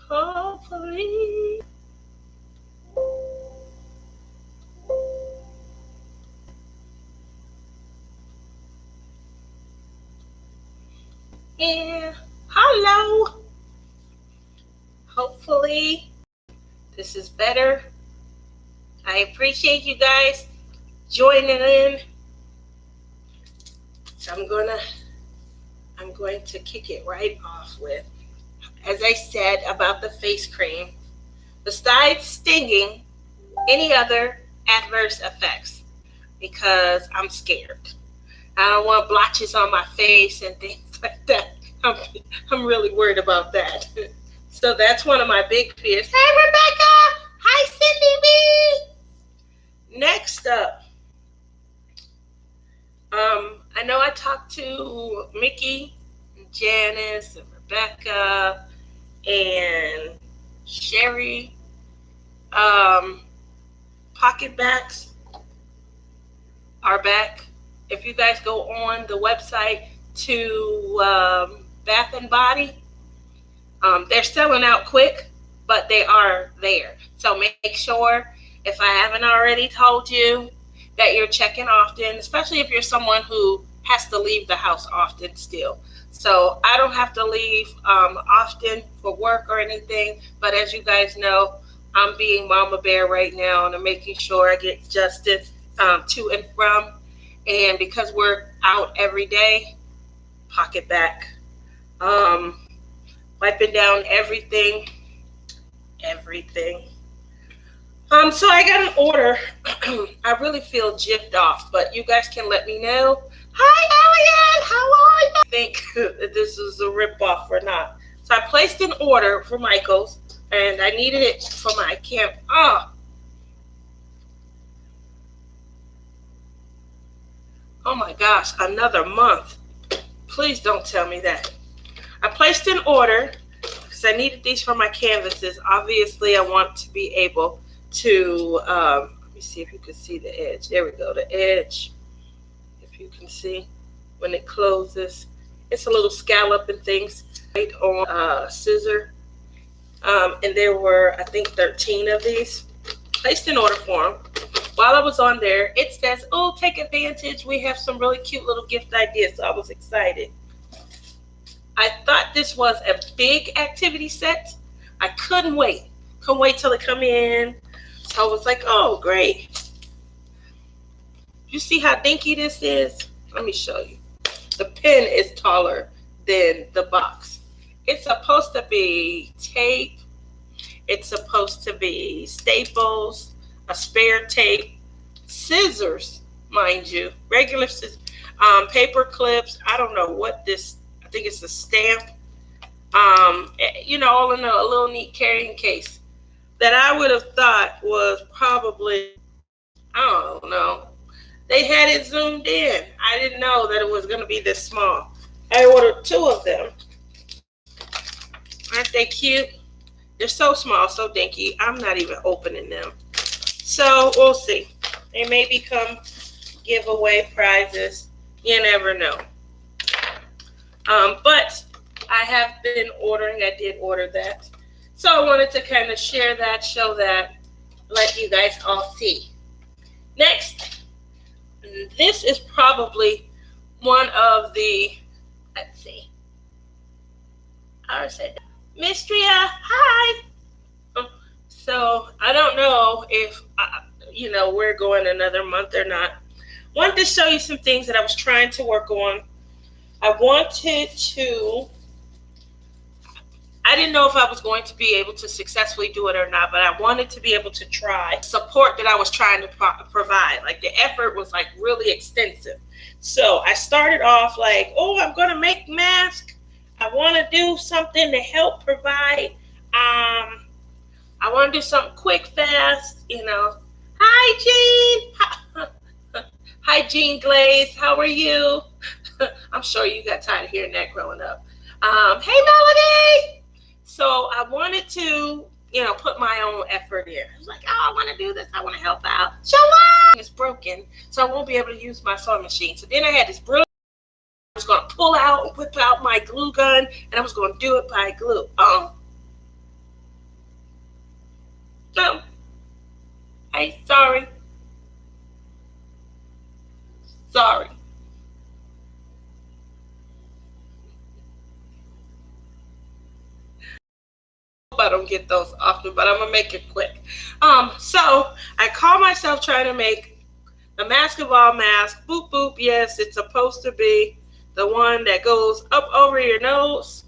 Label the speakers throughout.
Speaker 1: Hopefully. Yeah. Hello. Hopefully this is better. I appreciate you guys joining in. I'm going to kick it right off with, as I said about the face cream, besides stinging, any other adverse effects, because I'm scared. I don't want blotches on my face and things like that. I'm, I'm really worried about that. So that's one of my big fears. Hey, Rebecca! Hi, Cindy B! Next up, I know I talked to Mickey, and Janice, and Rebecca, and Sherry. Pocketbacks are back. If you guys go on the website to Bath and Body, they're selling out quick, but they are there. So make sure, if I haven't already told you, that you're checking often, especially if you're someone who has to leave the house often still. So I don't have to leave often for work or anything, but as you guys know, I'm being mama bear right now, and I'm making sure I get Justin to and from. And because we're out every day, pocket back, um, wiping down everything, everything. So I got an order. I really feel gypped off, but you guys can let me know. Hi, Elliot. How are you? I think that this is a ripoff or not. So I placed an order for Michael's, and I needed it for my camp. Oh my gosh, another month. Please don't tell me that. I placed an order because I needed these for my canvases. Obviously, I want to be able to, let me see if you can see the edge. There we go, the edge. If you can see when it closes, it's a little scallop and things right on scissor. And there were, I think, 13 of these. Placed an order for them. While I was on there, it says, oh, take advantage. We have some really cute little gift ideas. So I was excited. I thought this was a big activity set. I couldn't wait. Couldn't wait till it come in. So I was like, oh, great. You see how dinky this is? Let me show you. The pen is taller than the box. It's supposed to be tape. It's supposed to be staples, a spare tape, scissors, mind you, regular scissors, paper clips. I don't know what this, I think it's a stamp. All in a little neat carrying case that I would have thought was probably, I don't know. They had it zoomed in. I didn't know that it was going to be this small. I ordered 2 of them. Aren't they cute? They're so small, so dinky. I'm not even opening them. So we'll see. They may become giveaway prizes. You never know. But I have been ordering. I did order that. So I wanted to kind of share that, show that, let you guys all see. Next, this is probably one of the, let's see. I said, Mistria, hi. So I don't know if, we're going another month or not. Wanted to show you some things that I was trying to work on. I didn't know if I was going to be able to successfully do it or not, but I wanted to be able to try support that I was trying to provide. Like the effort was like really extensive. So I started off like, oh, I'm going to make masks. I want to do something to help provide. I want to do something quick, fast, Hi, Jean. Hi, Jean Glaze. How are you? I'm sure you got tired of hearing that growing up. Hey, Melody. So I wanted to, put my own effort in. I was like, oh, I want to do this. I want to help out. Shalom. It's broken, so I won't be able to use my sewing machine. So then I had this brilliant. I was going to pull out and whip out my glue gun, and I was going to do it by glue. Oh, No, I'm sorry. Sorry. I don't get those often, but I'm gonna make it quick. So I call myself trying to make the mask of all masks. Boop boop. Yes, it's supposed to be the one that goes up over your nose,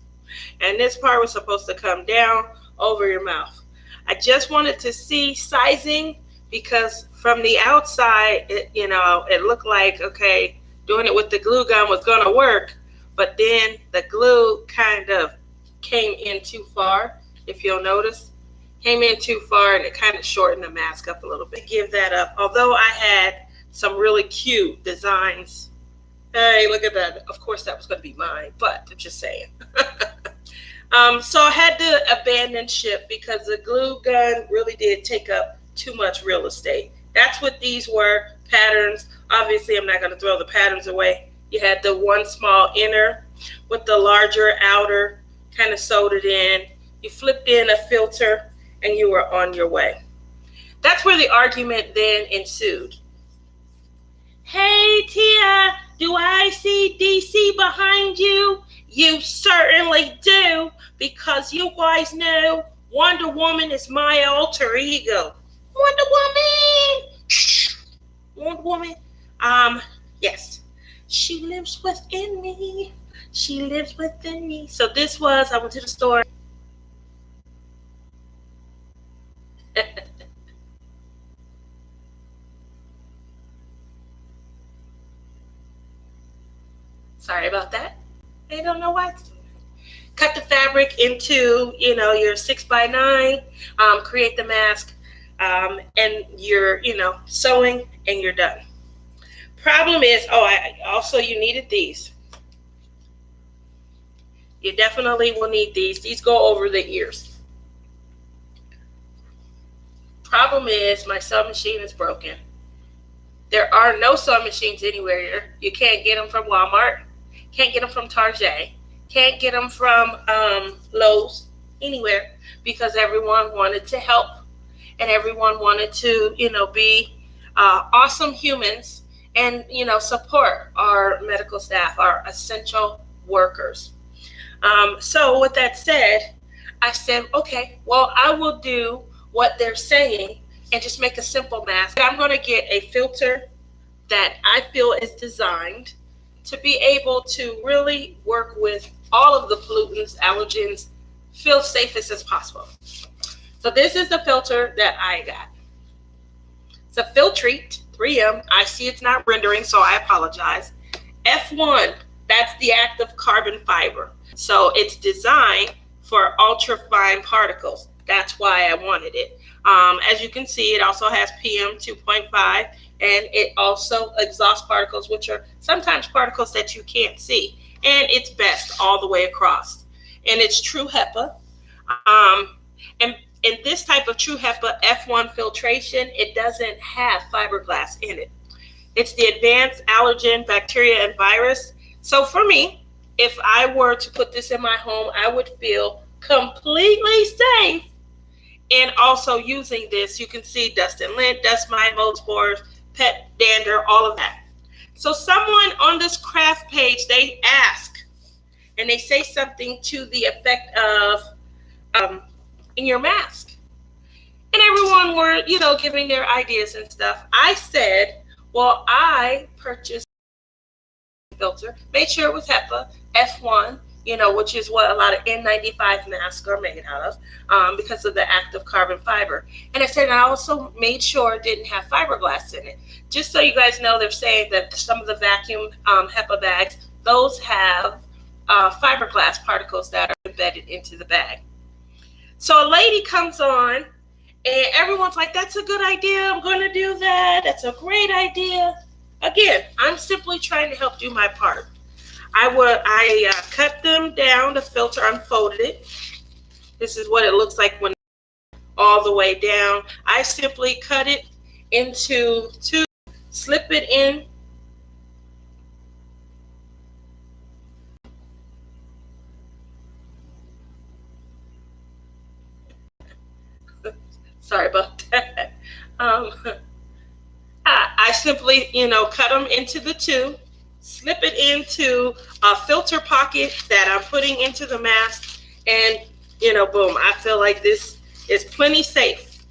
Speaker 1: and this part was supposed to come down over your mouth. I just wanted to see sizing because from the outside, it looked like okay, doing it with the glue gun was gonna work, but then the glue kind of came in too far. If you'll notice, came in too far and it kind of shortened the mask up a little bit. Give that up. Although I had some really cute designs. Hey, look at that. Of course, that was going to be mine, but I'm just saying. So I had to abandon ship because the glue gun really did take up too much real estate. That's what these were, patterns. Obviously, I'm not going to throw the patterns away. You had the one small inner with the larger outer, kind of sewed it in. You flipped in a filter and you were on your way. That's where the argument then ensued. Hey, Tia, do I see DC behind you? You certainly do, because you guys know Wonder Woman is my alter ego. Wonder Woman! Wonder Woman? Yes. She lives within me. She lives within me. So this was, I went to the store. Sorry about that. I don't know why it's doing that. Cut the fabric into, your 6x9, create the mask, and you're, sewing and you're done. Problem is, you needed these. You definitely will need these. These go over the ears. Problem is, my sewing machine is broken. There are no sewing machines anywhere. You can't get them from Walmart. Can't get them from Target. Can't get them from Lowe's. Anywhere. Because everyone wanted to help. And everyone wanted to, be awesome humans and, support our medical staff, our essential workers. So with that said, I said, okay, well, I will do what they're saying and just make a simple mask. I'm going to get a filter that I feel is designed to be able to really work with all of the pollutants, allergens, feel safest as possible. So this is the filter that I got. It's a Filtrete 3M. I see it's not rendering, so I apologize. F1, that's the active carbon fiber. So it's designed for ultra fine particles. That's why I wanted it. As you can see, it also has PM 2.5, and it also exhausts particles, which are sometimes particles that you can't see. And it's best all the way across. And it's true HEPA. And in this type of true HEPA F1 filtration, it doesn't have fiberglass in it. It's the advanced allergen, bacteria, and virus. So for me, if I were to put this in my home, I would feel completely safe. And also using this, you can see dust and lint, dust mite, mold spores, pet dander, all of that. So someone on this craft page, they ask, and they say something to the effect of, in your mask. And everyone were, giving their ideas and stuff. I said, well, I purchased a filter, made sure it was HEPA, F1, which is what a lot of N95 masks are made out of, because of the active carbon fiber. And I said, I also made sure it didn't have fiberglass in it. Just so you guys know, they're saying that some of the vacuum HEPA bags, those have fiberglass particles that are embedded into the bag. So a lady comes on, and everyone's like, that's a good idea. I'm going to do that. That's a great idea. Again, I'm simply trying to help do my part. I cut them down, the filter, unfolded it. This is what it looks like when all the way down. I simply cut it into two, slip it in. Sorry about that. Um, I simply, cut them into the two, slip it into a filter pocket that I'm putting into the mask, and, boom, I feel like this is plenty safe.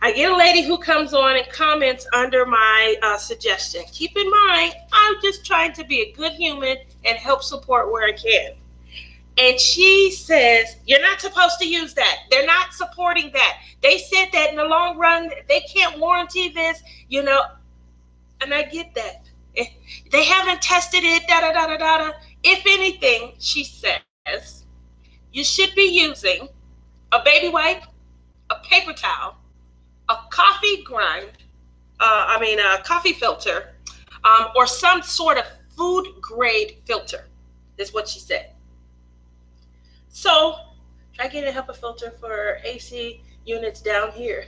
Speaker 1: I get a lady who comes on and comments under my suggestion. Keep in mind, I'm just trying to be a good human and help support where I can. And she says, you're not supposed to use that. They're not supporting that. They said that in the long run, they can't warranty this, and I get that. They haven't tested it, da-da-da-da-da. If anything, she says, you should be using a baby wipe, a paper towel, a coffee a coffee filter, or some sort of food grade filter, is what she said. So try getting a HEPA filter for AC units down here.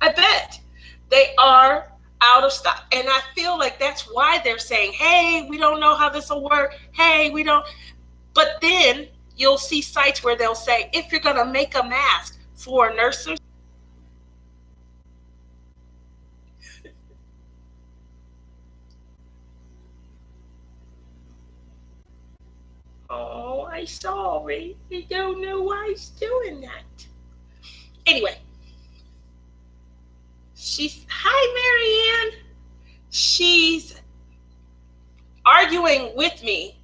Speaker 1: I bet they are out of stock. And I feel like that's why they're saying, hey, we don't know how this will work. Hey, we don't. But then you'll see sites where they'll say, if you're going to make a mask for nurses, oh, I'm sorry. I don't know why he's doing that. Anyway, hi, Marianne. She's arguing with me,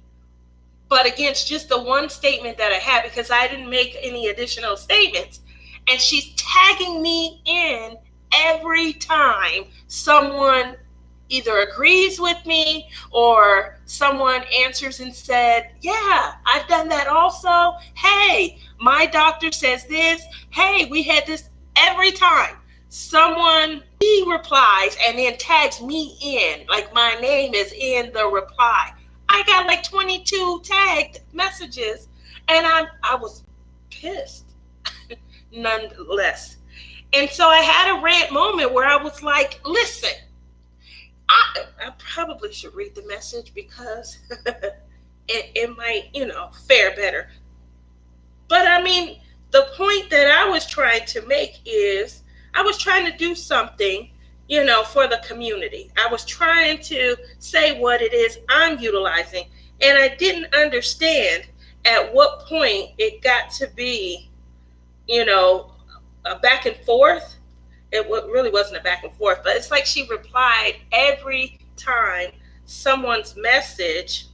Speaker 1: but against just the one statement that I had because I didn't make any additional statements. And she's tagging me in every time someone either agrees with me or someone answers and said, yeah, I've done that also. Hey, my doctor says this. Hey, we had this. Every time someone, he replies and then tags me in, like my name is in the reply. I got like 22 tagged messages and I was pissed nonetheless. And so I had a rant moment where I was like, listen, I probably should read the message because it might, fare better. But I mean, the point that I was trying to make is I was trying to do something, for the community. I was trying to say what it is I'm utilizing. And I didn't understand at what point it got to be, a back and forth. It really wasn't a back and forth, but it's like she replied every time someone's message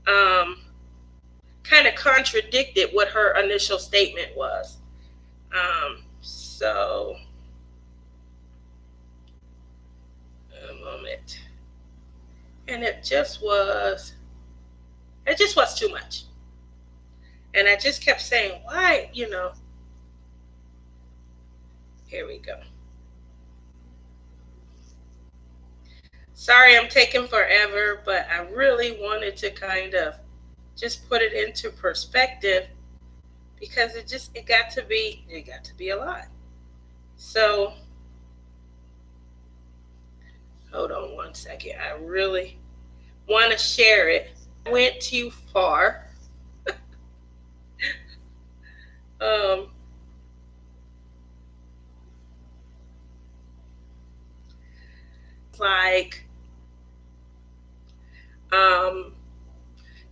Speaker 1: kind of contradicted what her initial statement was. So, a moment. And it just was too much. And I just kept saying, why, here we go. Sorry, I'm taking forever, but I really wanted to kind of just put it into perspective because it got to be a lot. So, hold on one second. I really want to share it. I went too far.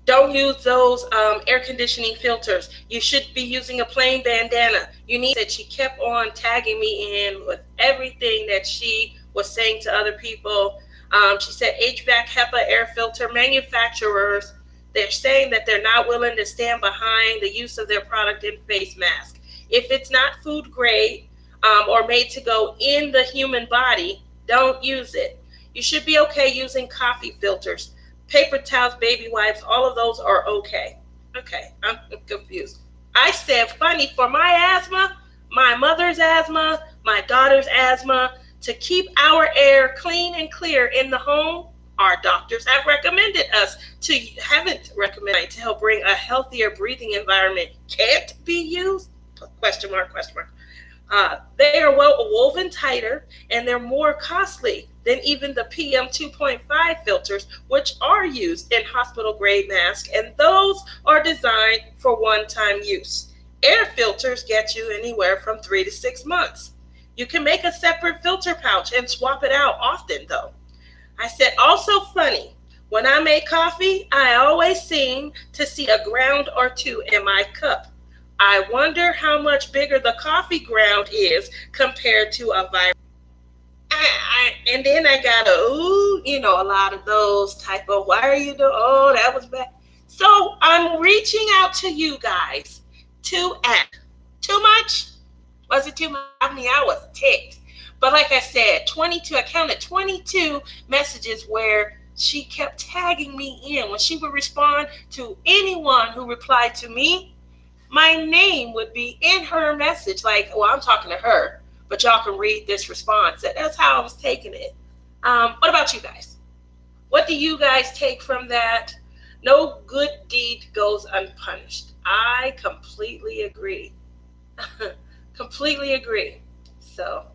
Speaker 1: Don't use those air conditioning filters. You should be using a plain bandana. She kept on tagging me in with everything that she was saying to other people. She said HVAC HEPA air filter manufacturers, they're saying that they're not willing to stand behind the use of their product in face mask. If it's not food grade or made to go in the human body, don't use it. You should be okay using coffee filters, paper towels, baby wipes, all of those are okay. Okay, I'm confused. I said, funny, for my asthma, my mother's asthma, my daughter's asthma, to keep our air clean and clear in the home, our doctors have recommended us to help bring a healthier breathing environment. Can't be used? Question mark. They are woven tighter and they're more costly than even the PM 2.5 filters, which are used in hospital grade masks, and those are designed for one-time use. Air filters get you anywhere from 3 to 6 months. You can make a separate filter pouch and swap it out often, though. I said, also funny, when I make coffee, I always seem to see a ground or two in my cup. I wonder how much bigger the coffee ground is compared to a virus. And then I got a lot of those type of, why are you doing, oh, that was bad. So I'm reaching out to you guys to act. Too much? Was it too much? I mean, I was ticked. But like I said, I counted 22 messages where she kept tagging me in. When she would respond to anyone who replied to me, my name would be in her message. Like, well, I'm talking to her, but y'all can read this response. That's how I was taking it. What about you guys? What do you guys take from that? No good deed goes unpunished. I completely agree. Completely agree. So,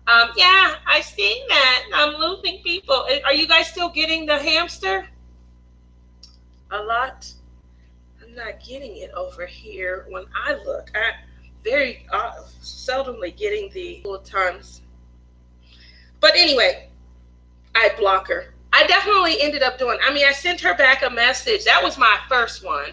Speaker 1: yeah, I seen that. I'm losing people. Are you guys still getting the hamster? A lot? I'm not getting it over here when I look. I very seldomly getting the times. But anyway, I block her. I definitely ended up doing, I sent her back a message. That was my first one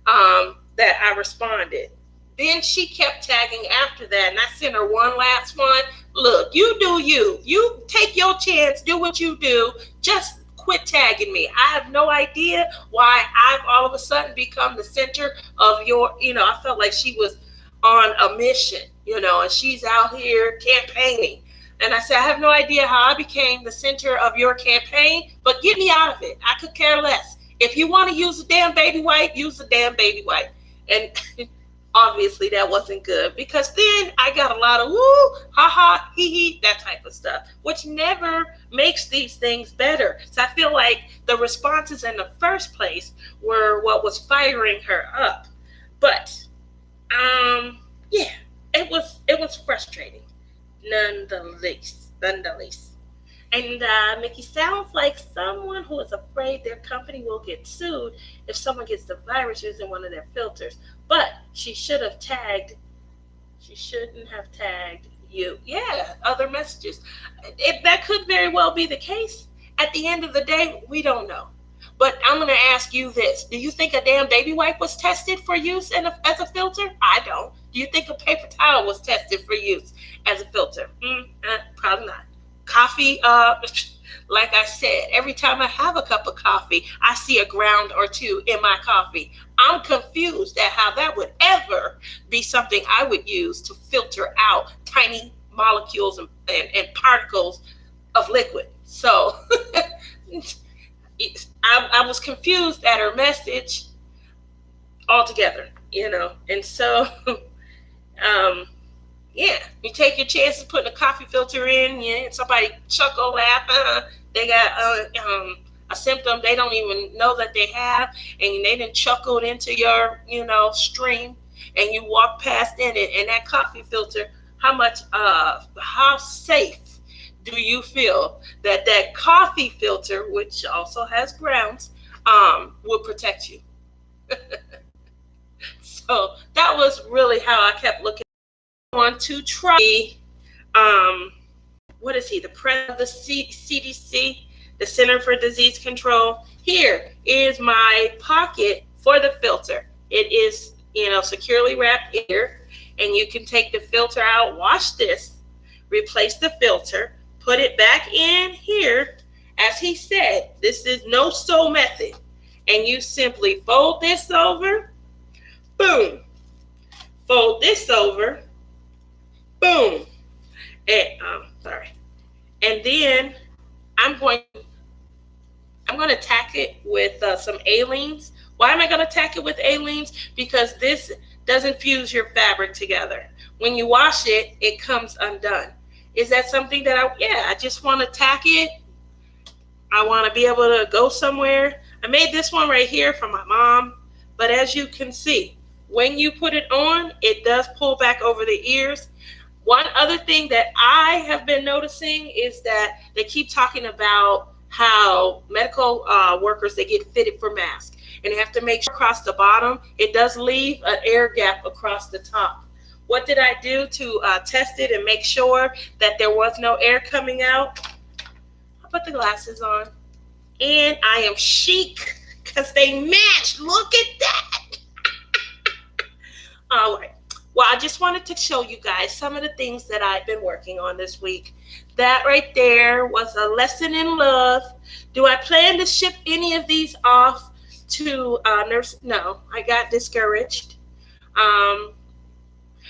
Speaker 1: that I responded. Then she kept tagging after that, and I sent her one last one. Look, you do you. You take your chance, do what you do. Just quit tagging me. I have no idea why I've all of a sudden become the center of your, I felt like she was on a mission, and she's out here campaigning. And I said, I have no idea how I became the center of your campaign, but get me out of it. I could care less. If you want to use a damn baby wipe, use a damn baby wipe. And obviously that wasn't good, because then I got a lot of woo, ha ha, hee hee, that type of stuff, which never makes these things better. So I feel like the responses in the first place were what was firing her up. But yeah, it was frustrating nonetheless. And Mickey sounds like someone who is afraid their company will get sued if someone gets the virus using one of their filters. But she shouldn't have tagged you. Yeah, other messages. That could very well be the case. At the end of the day, we don't know. But I'm going to ask you this. Do you think a damn baby wipe was tested for use as a filter? I don't. Do you think a paper towel was tested for use as a filter? Probably not. Coffee, like I said, every time I have a cup of coffee, I see a ground or two in my coffee. I'm confused at how that would ever be something I would use to filter out tiny molecules and particles of liquid. So I was confused at her message altogether, and so yeah, you take your chances putting a coffee filter in, and somebody chuckle, laugh, they got a symptom they don't even know that they have, and they done chuckled into your, stream, and you walk past in it, and that coffee filter, how safe do you feel that coffee filter, which also has grounds, will protect you? So that was really how I kept looking. Want to try what is he, the president of the CDC, the Center for Disease Control. Here is my pocket for the filter. It is, securely wrapped here, and you can take the filter out, wash this, replace the filter, put it back in here. As he said, this is no sew method, and you simply fold this over, boom, fold this over, boom, and and then I'm going to tack it with some Aleene's. Why am I going to tack it with Aleene's? Because this doesn't fuse your fabric together. When you wash it, it comes undone. Is that something that I just want to tack it? I want to be able to go somewhere. I made this one right here for my mom, but as you can see, when you put it on, it does pull back over the ears. One other thing that I have been noticing is that they keep talking about how medical workers, they get fitted for masks. and you have to make sure across the bottom, it does leave an air gap across the top. What did I do to test it and make sure that there was no air coming out? I put the glasses on, and I am chic because they match. Look at that. All right. Well, I just wanted to show you guys some of the things that I've been working on this week. That right there was a lesson in love. Do I plan to ship any of these off to nurse? No, I got discouraged.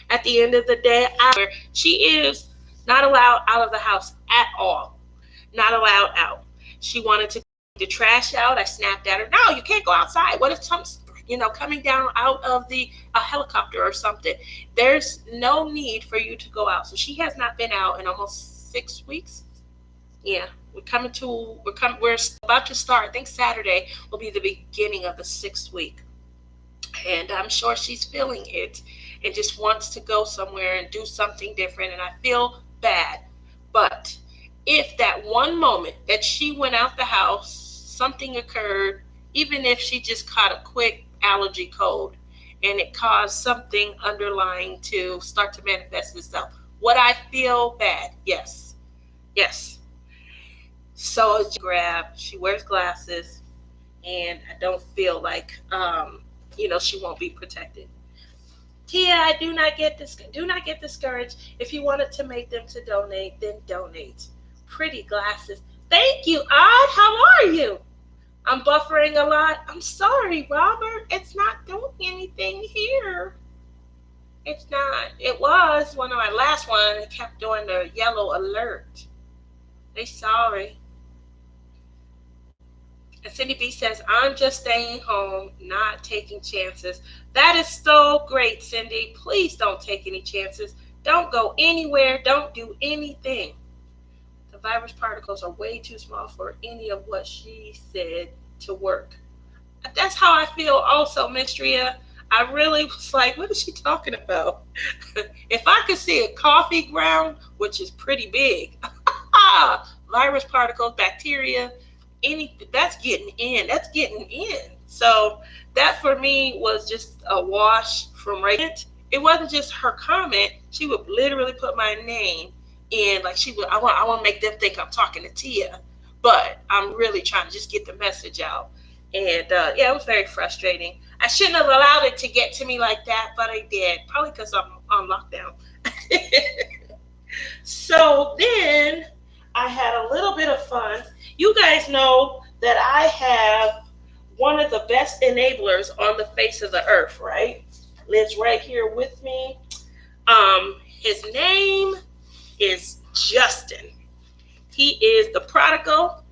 Speaker 1: At the end of the day, she is not allowed out of the house at all. Not allowed out. She wanted to get the trash out. I snapped at her. No, you can't go outside. What if something's coming down out of a helicopter or something? There's no need for you to go out. So she has not been out in almost 6 weeks. Yeah, we're about to start. I think Saturday will be the beginning of the 6th week. And I'm sure she's feeling it and just wants to go somewhere and do something different. And I feel bad. But if that one moment that she went out the house, something occurred, even if she just caught a quick allergy cold and it caused something underlying to start to manifest itself, would I feel bad? Yes. So she wears glasses, and I don't feel like she won't be protected. Tia, do not get discouraged. If you wanted to make them to donate, then donate. Pretty glasses. Thank you, Odd. How are you? I'm buffering a lot. I'm sorry, Robert. It's not doing anything here. It's not. It was one of my last ones. It kept doing the yellow alert. They sorry. And Cindy B says, I'm just staying home, not taking chances. That is so great, Cindy. Please don't take any chances. Don't go anywhere. Don't do anything. The virus particles are way too small for any of what she said to work. That's how I feel also, Miss Tria. I really was like, what is she talking about? If I could see a coffee ground, which is pretty big, virus particles, bacteria, that's getting in. So that for me was just a wash from right. It wasn't just her comment. She would literally put my name in, like I want to make them think I'm talking to Tia, but I'm really trying to just get the message out. And it was very frustrating. I shouldn't have allowed it to get to me like that, but I did, probably because I'm on lockdown. So then I had a little bit of fun. You guys know that I have one of the best enablers on the face of the earth, right? Lives right here with me. His name is Justin. He is the prodigal,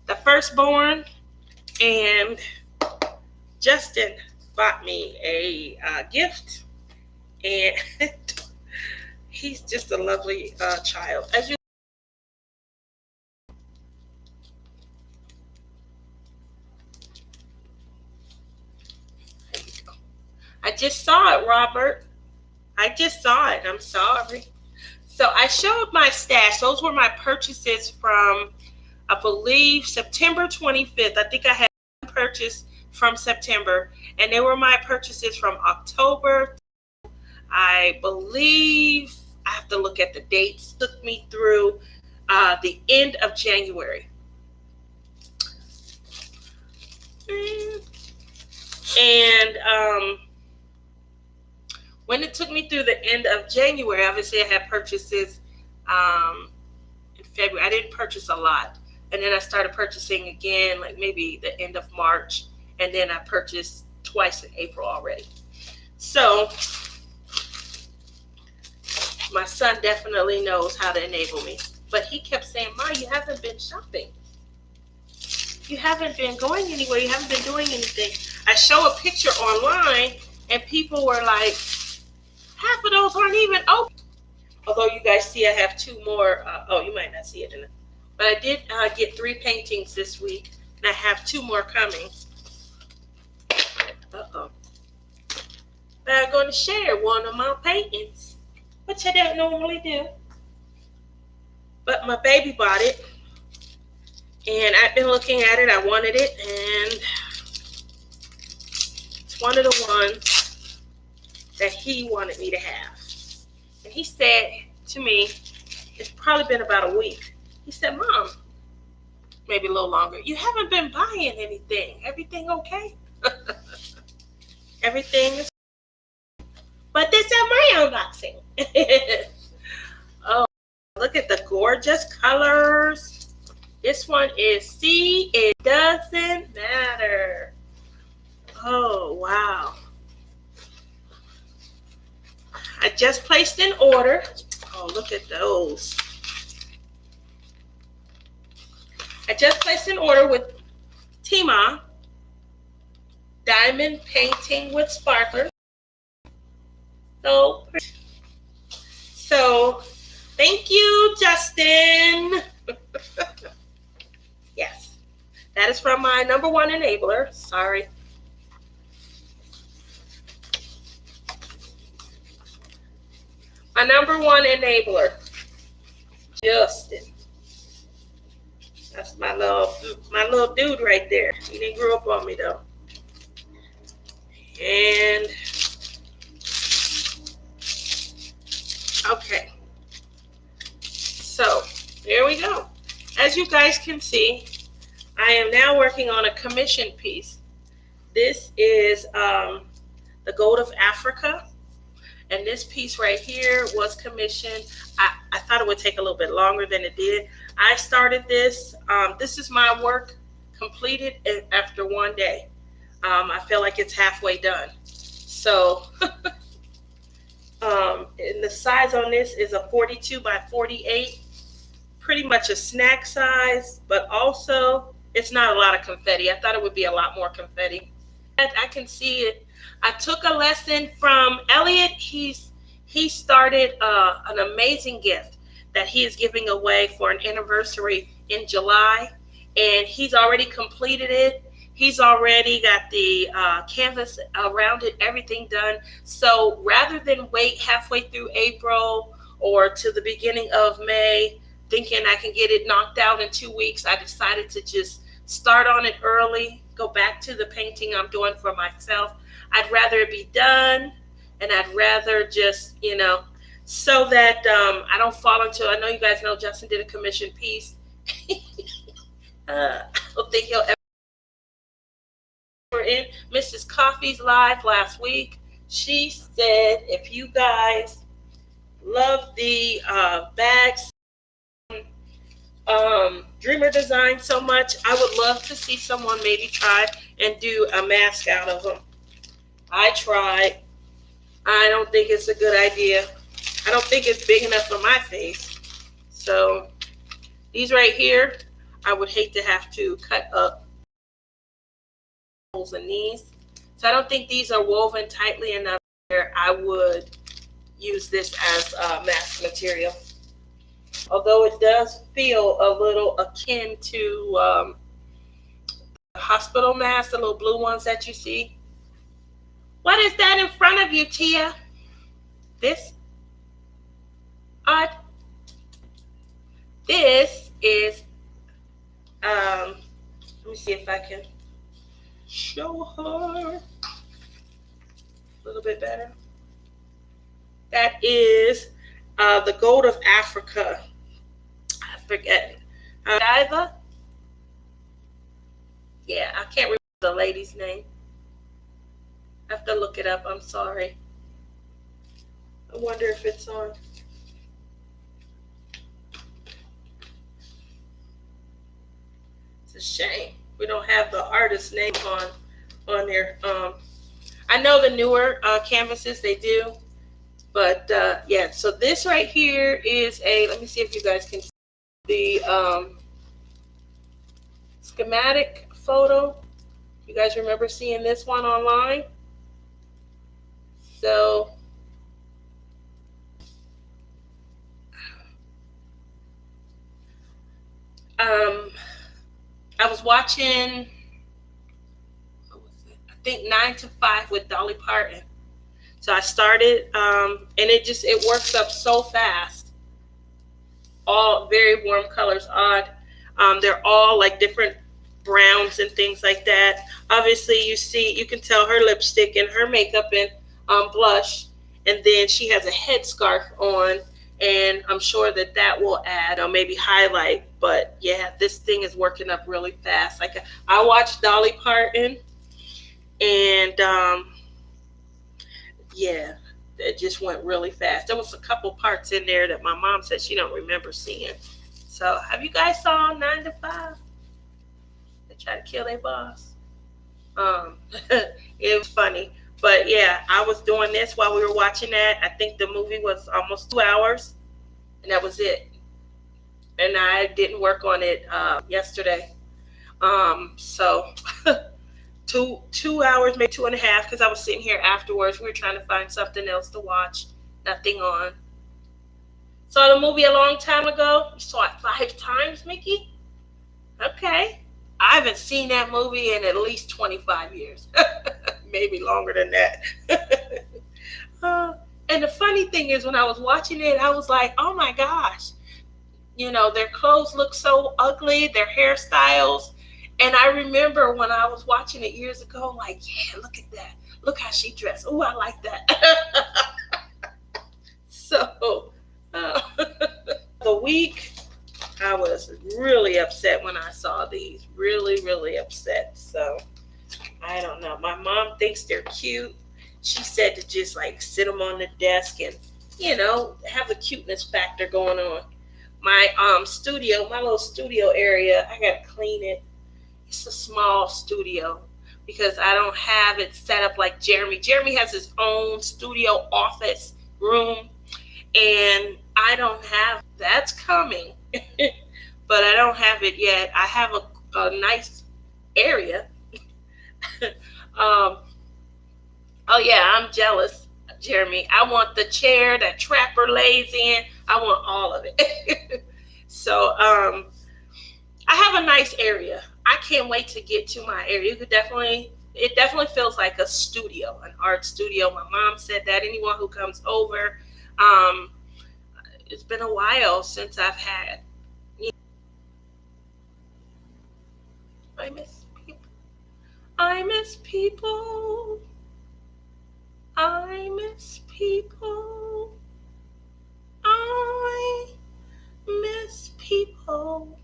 Speaker 1: the firstborn, and Justin bought me a gift, and he's just a lovely child. As you I just saw it, Robert. I just saw it. I'm sorry. So I showed my stash. Those were my purchases from, I believe, September 25th. I think I had one purchase from September, and they were my purchases from October. I believe, I have to look at the dates, took me through the end of January. And when it took me through the end of January, obviously I had purchases in February. I didn't purchase a lot. And then I started purchasing again, like maybe the end of March. And then I purchased twice in April already. So my son definitely knows how to enable me. But he kept saying, Ma, you haven't been shopping. You haven't been going anywhere. You haven't been doing anything. I show a picture online, and people were like, half of those aren't even open. Although you guys see I have two more. You might not see it in it. But I did get 3 paintings this week, and I have 2 more coming. But I'm going to share one of my paintings, which I don't normally do. But my baby bought it, and I've been looking at it. I wanted it, and one of the ones that he wanted me to have. And he said to me, it's probably been about a week. He said, Mom, maybe a little longer, you haven't been buying anything. Everything okay? Everything is. But this is my unboxing. Oh, look at the gorgeous colors. This one is See, It Doesn't Matter. Oh, wow. I just placed an order. Oh, look at those. I just placed an order with Tima, diamond painting with sparkler. So pretty. So thank you, Justin. Yes, that is from my number one enabler. Sorry. My number one enabler, Justin. That's my little dude right there. He didn't grow up on me though. And okay, so there we go. As you guys can see, I am now working on a commission piece. This is the Gold of Africa. And this piece right here was commissioned. I thought it would take a little bit longer than it did. I started this. This is my work completed after one day. I feel like it's halfway done. So, and the size on this is a 42 by 48. Pretty much a snack size, but also it's not a lot of confetti. I thought it would be a lot more confetti. I can see it. I took a lesson from Elliot. He started an amazing gift that he is giving away for an anniversary in July, and he's already completed it. He's already got the canvas around it, everything done. So rather than wait halfway through April or to the beginning of May, thinking I can get it knocked out in 2 weeks, I decided to just start on it early, go back to the painting I'm doing for myself. I'd rather it be done, and I'd rather just, so that I don't fall into, I know you guys know Justin did a commission piece. I don't think he'll ever. We're in Mrs. Coffee's live last week. She said, if you guys love the bags, Dreamer Design so much, I would love to see someone maybe try and do a mask out of them. I tried. I don't think it's a good idea. I don't think it's big enough for my face. So these right here, I would hate to have to cut up holes in these. So I don't think these are woven tightly enough where I would use this as mask material. Although it does feel a little akin to hospital masks, the little blue ones that you see. What is that in front of you, Tia? This? Odd. This is, let me see if I can show her a little bit better. That is the Gold of Africa. I forget. Diva? Yeah, I can't remember the lady's name. I have to look it up. I'm sorry. I wonder if it's on. It's a shame we don't have the artist's name on there. I know the newer canvases, they do, but yeah. So this right here is a. Let me see if you guys can see the schematic photo. You guys remember seeing this one online? So I was watching, what was it? I think 9 to 5 with Dolly Parton. So I started, and it works up so fast. All very warm colors, odd. They're all like different browns and things like that. Obviously, you can tell her lipstick and her makeup and blush, and then she has a headscarf on, and I'm sure that that will add or maybe highlight. But yeah, this thing is working up really fast. Like I watched Dolly Parton, and yeah, it just went really fast. There was a couple parts in there that my mom said she don't remember seeing. So, have you guys saw 9 to 5? They try to kill their boss. Um, it was funny, but yeah, I was doing this while we were watching that. I think the movie was almost 2 hours, and that was it. And I didn't work on it yesterday. So two hours, maybe 2.5, because I was sitting here afterwards. We were trying to find something else to watch. Nothing on. Saw the movie a long time ago. You saw it 5 times, Mickey? Okay. I haven't seen that movie in at least 25 years. Maybe longer than that. uh, and the funny thing is, when I was watching it, I was like, oh my gosh. Their clothes look so ugly, their hairstyles. And I remember when I was watching it years ago, like, yeah, look at that. Look how she dressed. Oh, I like that. So, uh, the week, I was really upset when I saw these. Really, really upset. So, I don't know. My mom thinks they're cute. She said to just like sit them on the desk and, have the cuteness factor going on. My studio, my little studio area, I gotta clean it. It's a small studio because I don't have it set up like Jeremy. Jeremy has his own studio office room, and I don't have that's coming, but I don't have it yet. I have a nice area. um, oh yeah, I'm jealous, Jeremy. I want the chair that Trapper lays in. I want all of it. So I have a nice area. I can't wait to get to my area. It definitely feels like a studio, an art studio. My mom said that anyone who comes over, um, it's been a while since I've had. I miss people. I miss people. I miss people. I miss people.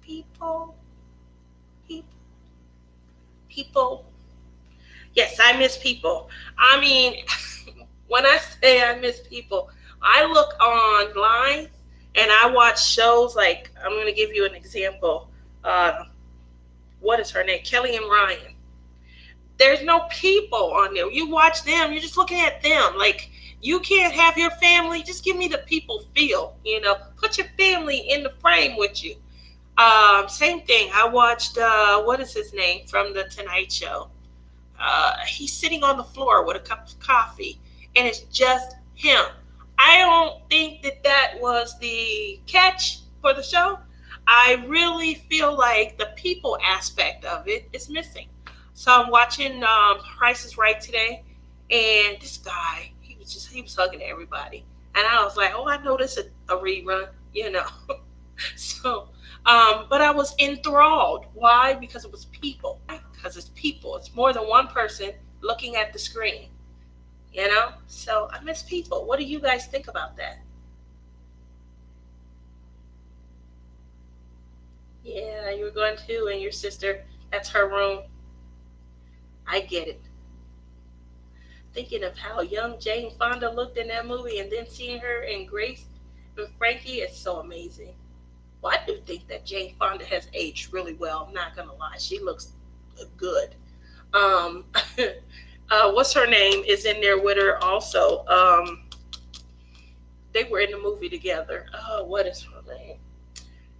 Speaker 1: People. People. People. Yes, I miss people. I mean, when I say I miss people, I look online and I watch shows like, I'm going to give you an example. What is her name? Kelly and Ryan. There's no people on there. You watch them, you're just looking at them. Like, you can't have your family. Just give me the people feel, Put your family in the frame with you. Same thing. I watched, what is his name from The Tonight Show? He's sitting on the floor with a cup of coffee, and it's just him. I don't think that was the catch for the show. I really feel like the people aspect of it is missing. So I'm watching Price is Right today, and this guy, he was hugging everybody, and I was like, oh, I know this is a rerun. So, but I was enthralled. Why? Because it was people. Because it's people. It's more than one person looking at the screen. So I miss people. What do you guys think about that? Yeah, you were going to, and your sister, that's her room. I get it. Thinking of how young Jane Fonda looked in that movie and then seeing her in Grace and Frankie, it's so amazing. Well, I do think that Jane Fonda has aged really well. I'm not going to lie. She looks good. Um, what's her name is in there with her also. They were in the movie together. Oh, what is her name?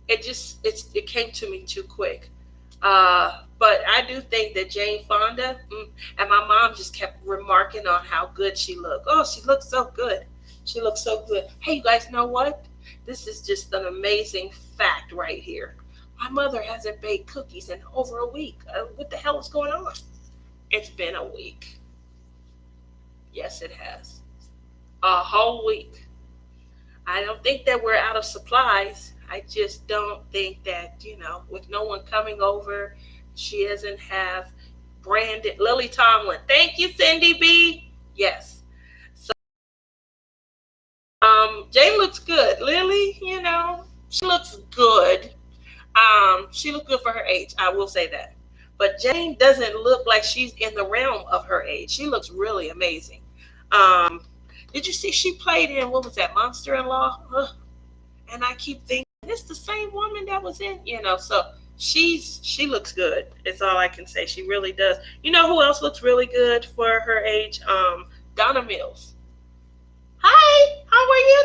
Speaker 1: It came to me too quick. But I do think that Jane Fonda, and my mom just kept remarking on how good she looked. Oh, she looks so good. She looks so good. Hey, you guys know what? This is just an amazing fact right here. My mother hasn't baked cookies in over a week. What the hell is going on? It's been a week. Yes, it has. A whole week. I don't think that we're out of supplies. I just don't think that, with no one coming over, she doesn't have branded Lily Tomlin. Thank you, Cindy B. Yes. So Jane looks good. Lily, she looks good. She looked good for her age. I will say that. But Jane doesn't look like she's in the realm of her age. She looks really amazing. Um, did you see she played in what was that, Monster in Law? And I keep thinking it's the same woman that was in, so she looks good. It's all I can say. She really does. You know who else looks really good for her age? Donna Mills. Hi, how are you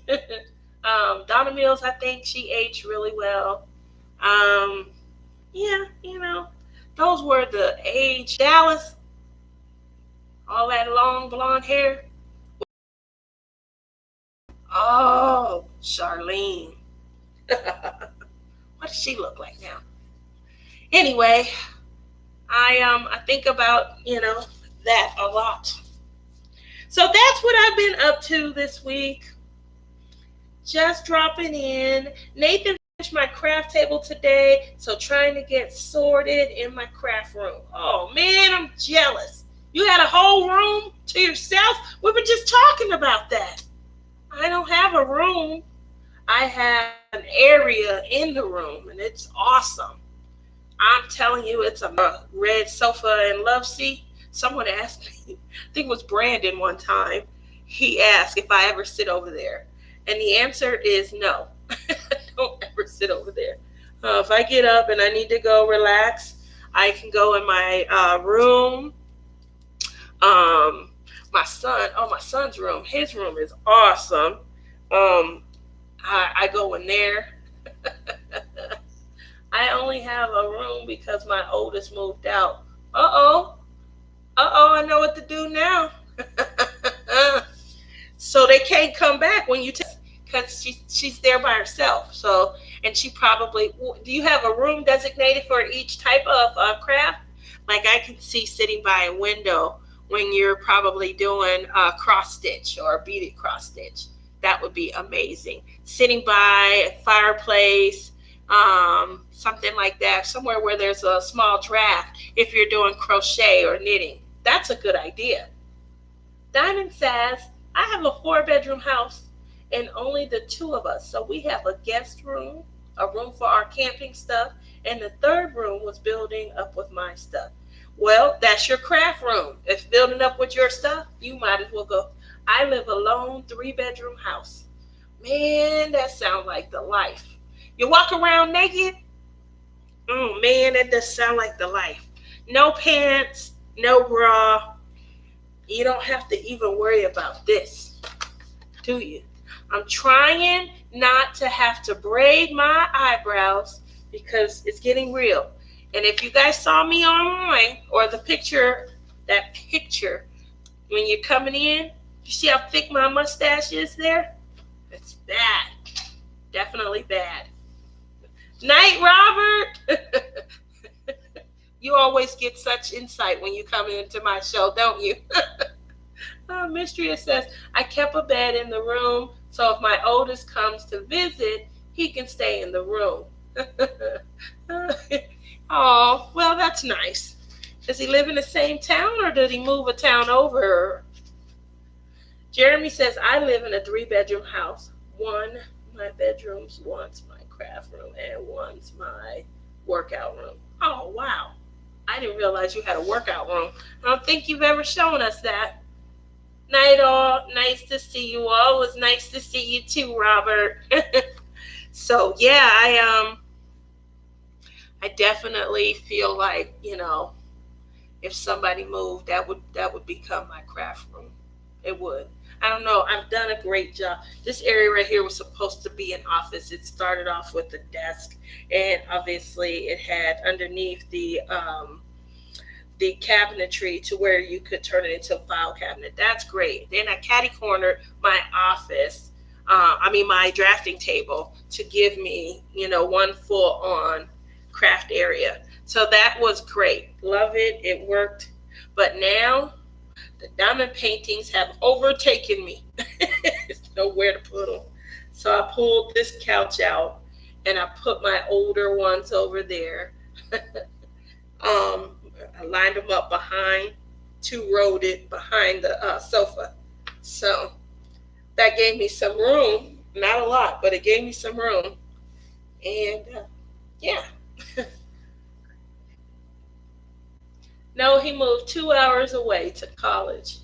Speaker 1: tonight? Donna Mills, I think she aged really well. Um, yeah, those were the age. Dallas, all that long blonde hair. Oh, Charlene. What does she look like now? Anyway, I think about that a lot. So that's what I've been up to this week. Just dropping in. Nathan finished my craft table today, so trying to get sorted in my craft room. Oh man, I'm jealous. You had a whole room to yourself? We were just talking about that. I don't have a room. I have an area in the room, and it's awesome. I'm telling you, it's a red sofa and love seat. Someone asked me, I think it was Brandon one time, he asked if I ever sit over there. And the answer is no. I don't ever sit over there. If I get up and I need to go relax, I can go in my room. My son's room, his room is awesome. I go in there. I only have a room because my oldest moved out. I know what to do now. So they can't come back when you because she's there by herself. So, and she probably, do you have a room designated for each type of craft? Like I can see sitting by a window when you're probably doing cross stitch or beaded cross stitch. That would be amazing. Sitting by a fireplace, something like that, somewhere where there's a small draft if you're doing crochet or knitting. That's a good idea. Diamond says, I have a 4-bedroom house and only the two of us. So we have a guest room, a room for our camping stuff, and the third room was building up with my stuff. Well, that's your craft room. If building up with your stuff, you might as well go. I live alone, 3-bedroom house. Man, that sounds like the life. You walk around naked? Oh man, that does sound like the life. No pants, no bra. You don't have to even worry about this, do you? I'm trying not to have to braid my eyebrows because it's getting real. And if you guys saw me online or that picture, when you're coming in, you see how thick my mustache is there? It's bad. Definitely bad. Night, Robert. You always get such insight when you come into my show, don't you? Mistria says, I kept a bed in the room, so if my oldest comes to visit, he can stay in the room. Oh, well, that's nice. Does he live in the same town or did he move a town over? Jeremy says, I live in a 3-bedroom house. One, my bedrooms, one's my craft room, and one's my workout room. Oh, wow. I didn't realize you had a workout room. I don't think you've ever shown us that. Night all. Nice to see you all. It was nice to see you too, Robert. So, yeah, I definitely feel like, if somebody moved, that would become my craft room. It would. I don't know. I've done a great job. This area right here was supposed to be an office. It started off with a desk, and obviously it had underneath the cabinetry to where you could turn it into a file cabinet. That's great. Then I catty cornered my office. My drafting table to give me, one full on craft area. So that was great. Love it. It worked. But now the diamond paintings have overtaken me. There's nowhere to put them. So I pulled this couch out and I put my older ones over there. I lined them up behind, two rowed it behind the sofa. So that gave me some room. Not a lot, but it gave me some room. And yeah. No, he moved 2 hours away to college.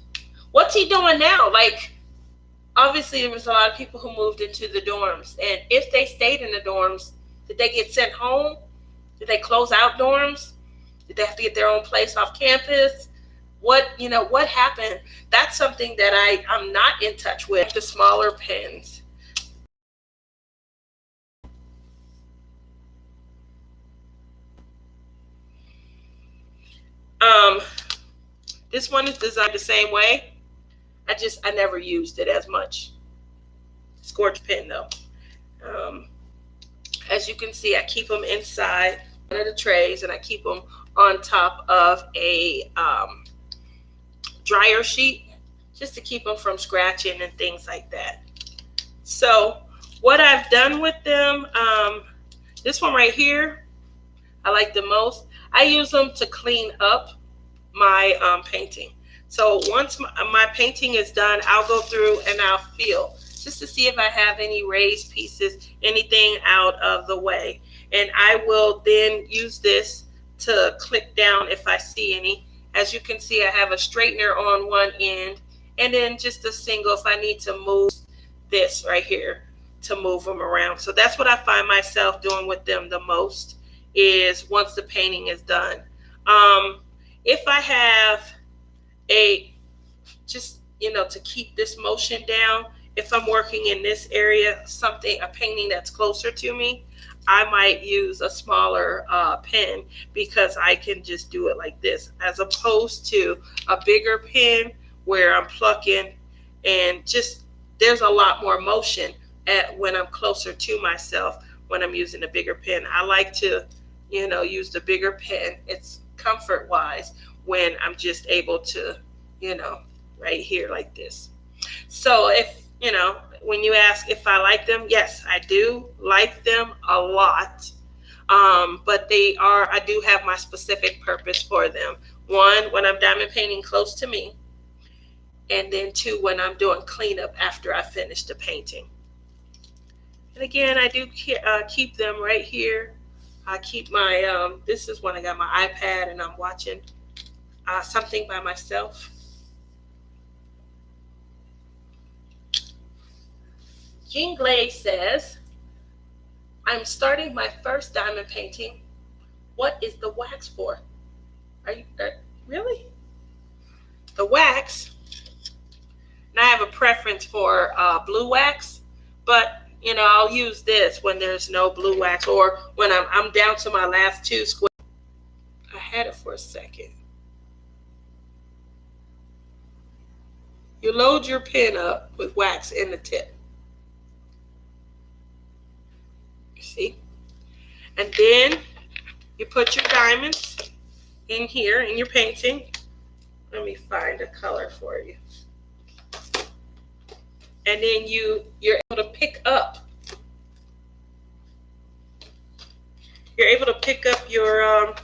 Speaker 1: What's he doing now? Like, obviously, there was a lot of people who moved into the dorms. And if they stayed in the dorms, did they get sent home? Did they close out dorms? Did they have to get their own place off campus? What happened? That's something that I'm not in touch with. The smaller pens. This one is designed the same way. I never used it as much. Scorch pen though. As you can see, I keep them inside one of the trays, and I keep them on top of a dryer sheet just to keep them from scratching and things like that. So what I've done with them, this one right here, I like the most. I use them to clean up my painting. So once my painting is done, I'll go through and I'll feel just to see if I have any raised pieces, anything out of the way. And I will then use this to click down if I see any. As you can see, I have a straightener on one end, and then just a single if I need to move this right here to move them around. So that's what I find myself doing with them the most, is once the painting is done. If I have to keep this motion down, if I'm working in this area, a painting that's closer to me, I might use a smaller pen, because I can just do it like this, as opposed to a bigger pen where I'm plucking, and just there's a lot more motion when I'm closer to myself when I'm using a bigger pen. I like to, use the bigger pen. It's comfort wise when I'm just able to, right here like this. So when you ask if I like them, yes, I do like them a lot. But I do have my specific purpose for them. One, when I'm diamond painting close to me, and then two, when I'm doing cleanup after I finish the painting. And again, I do keep them right here. I keep my, this is when I got my iPad and I'm watching something by myself. Jean Glaze says, I'm starting my first diamond painting. What is the wax for? Are you really? The wax, and I have a preference for blue wax, but I'll use this when there's no blue wax, or when I'm down to my last two squares. I had it for a second. You load your pen up with wax in the tip. See? And then you put your diamonds in here in your painting. Let me find a color for you. And then you're able to pick up. You're able to pick up your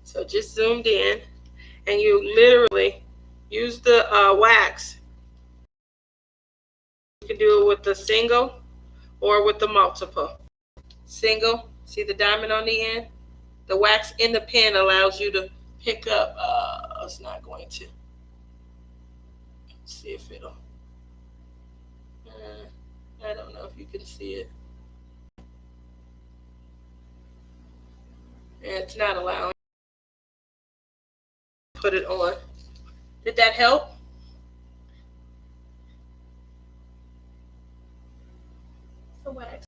Speaker 1: so just zoomed in, and you literally use the wax. You can do it with the single or with the multiple. Single, see the diamond on the end? The wax in the pen allows you to pick up, it's not going to. Let's see if it'll, I don't know if you can see it. And it's not allowing. Put it on. Did that help? The wax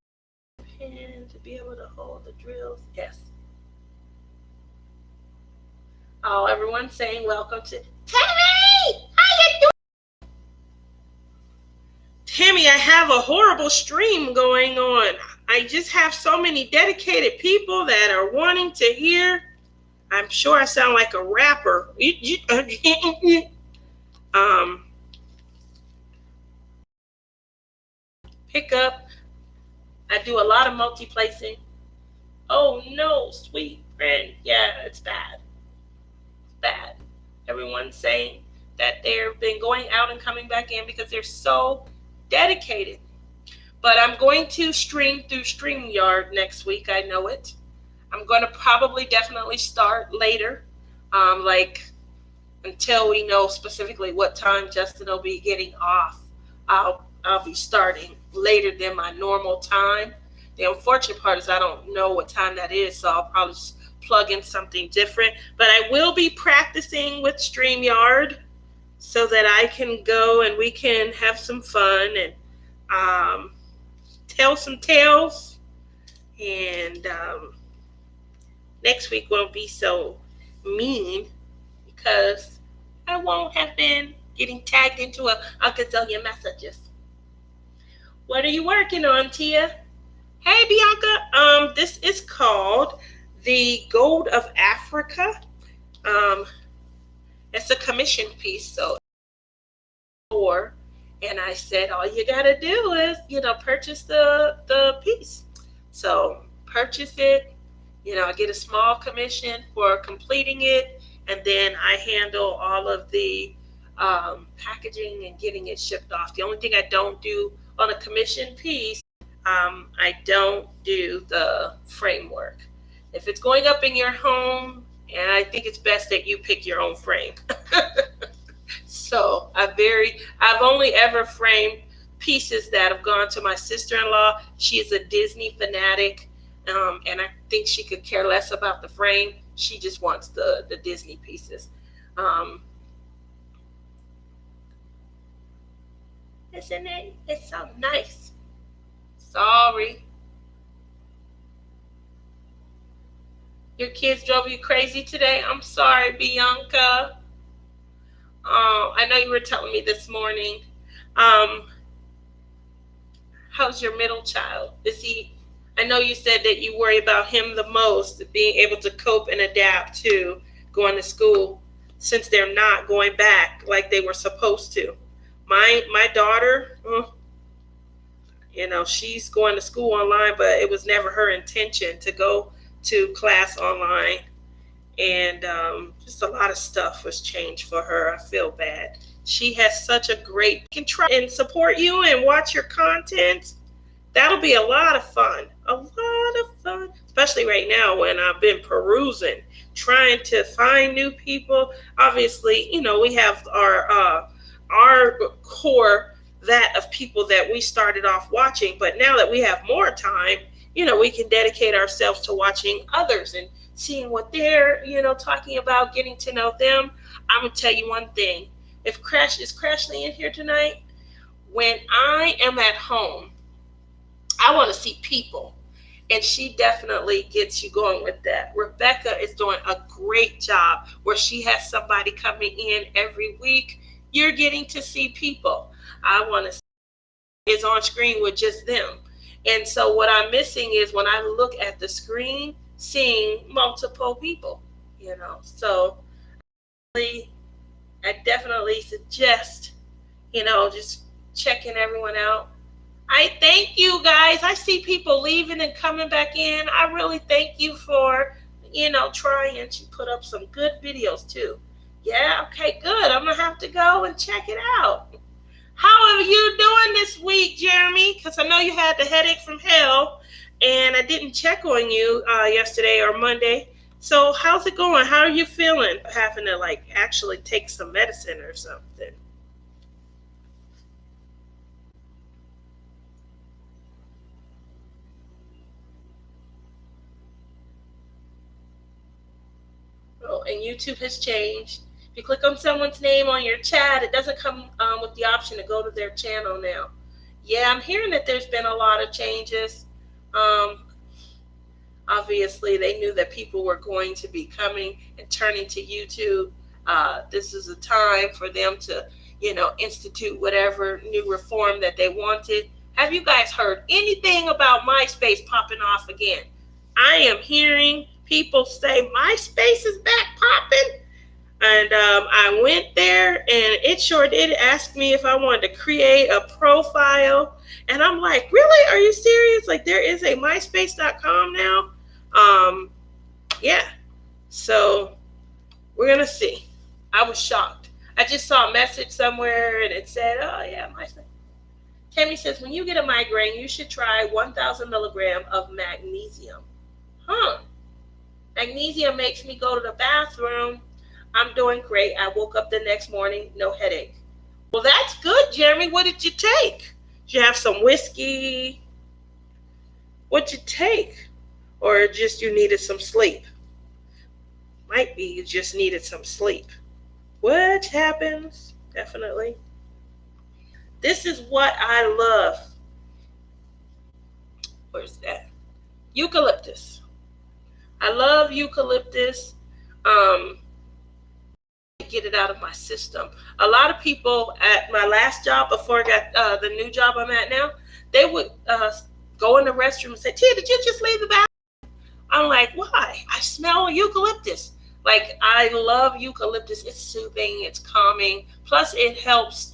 Speaker 1: pen to be able to hold the drills. Yes. Oh, everyone's saying welcome to Tammy. How you doing? Tammy, I have a horrible stream going on. I just have so many dedicated people that are wanting to hear. I'm sure I sound like a rapper. um, Pick up. I do a lot of multi-placing. Oh no, sweet friend. Yeah, it's bad. It's bad. Everyone's saying that they've been going out and coming back in because they're so dedicated. But I'm going to stream through StreamYard next week. I know it. I'm going to probably definitely start later, like until we know specifically what time Justin will be getting off. I'll be starting later than my normal time. The unfortunate part is I don't know what time that is, so I'll probably just plug in something different. But I will be practicing with StreamYard so that I can go and we can have some fun and tell some tales. And next week won't be so mean because I won't have been getting tagged into a gazillion messages. What are you working on, Tia? Hey, Bianca. This is called The Gold of Africa. It's a commission piece, so and I said all you gotta do is purchase the piece. So purchase it. I get a small commission for completing it, and then I handle all of the packaging and getting it shipped off. The only thing I don't do on a commission piece, I don't do the framework. If it's going up in your home, and I think it's best that you pick your own frame. So I've only ever framed pieces that have gone to my sister-in-law. She is a Disney fanatic, and I think she could care less about the frame. She just wants the Disney pieces. Isn't it? It's so nice. Sorry. Your kids drove you crazy today? I'm sorry, Bianca. I know you were telling me this morning. How's your middle child? I know you said that you worry about him the most, being able to cope and adapt to going to school since they're not going back like they were supposed to. My daughter, she's going to school online, but it was never her intention to go to class online. And just a lot of stuff was changed for her. I feel bad. She has such a great can try and support you and watch your content. That'll be a lot of fun. A lot of fun. Especially right now when I've been perusing, trying to find new people. Obviously, we have our core that of people that we started off watching, but now that we have more time, we can dedicate ourselves to watching others and seeing what they're, talking about, getting to know them. I'm gonna tell you one thing. If is Crashly in here tonight? When I am at home, I want to see people. And she definitely gets you going with that. Rebecca is doing a great job where she has somebody coming in every week. You're getting to see people. I want to see is on screen with just them. And so what I'm missing is when I look at the screen, seeing multiple people, So I definitely suggest, just checking everyone out. I thank you guys. I see people leaving and coming back in. I really thank you for, trying. She put up some good videos too. Yeah, okay, good. I'm going to have to go and check it out. How are you doing this week, Jeremy? Because I know you had the headache from hell, and I didn't check on you yesterday or Monday. So how's it going? How are you feeling? Having to actually take some medicine or something? Oh, and YouTube has changed. If you click on someone's name on your chat, it doesn't come with the option to go to their channel now. Yeah, I'm hearing that there's been a lot of changes. Obviously, they knew that people were going to be coming and turning to YouTube. This is a time for them to, institute whatever new reform that they wanted. Have you guys heard anything about MySpace popping off again? I am hearing people say MySpace is back popping. And I went there and it sure did ask me if I wanted to create a profile. And I'm like, really? Are you serious? Like, there is a MySpace.com now? Yeah. So we're going to see. I was shocked. I just saw a message somewhere and it said, oh, yeah, MySpace. Tammy says, when you get a migraine, you should try 1,000 milligram of magnesium. Magnesium makes me go to the bathroom. I'm doing great. I woke up the next morning, no headache. Well, that's good, Jeremy. What did you take? Did you have some whiskey? What'd you take? Or just you needed some sleep? Might be you just needed some sleep. What happens? Definitely. This is what I love. Where's that? Eucalyptus. I love eucalyptus. Get it out of my system. A lot of people at my last job, before I got the new job I'm at now, they would go in the restroom and say, Tia, did you just leave the bathroom? I'm like, why? I smell eucalyptus. Like, I love eucalyptus. It's soothing, it's calming. Plus it helps,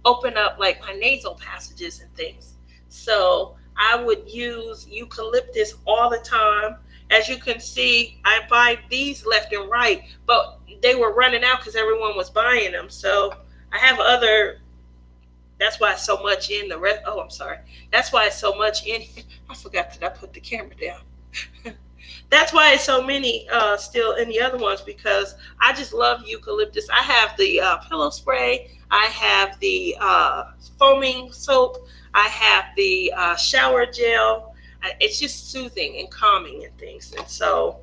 Speaker 1: open up like my nasal passages and things. So I would use eucalyptus all the time. As you can see, I buy these left and right, but they were running out because everyone was buying them. So I have other, that's why it's so much in the rest. Oh, I'm sorry. That's why it's so much in. I forgot that I put the camera down. That's why it's so many still in the other ones, because I just love eucalyptus. I have the pillow spray. I have the foaming soap. I have the shower gel. It's just soothing and calming and things. And so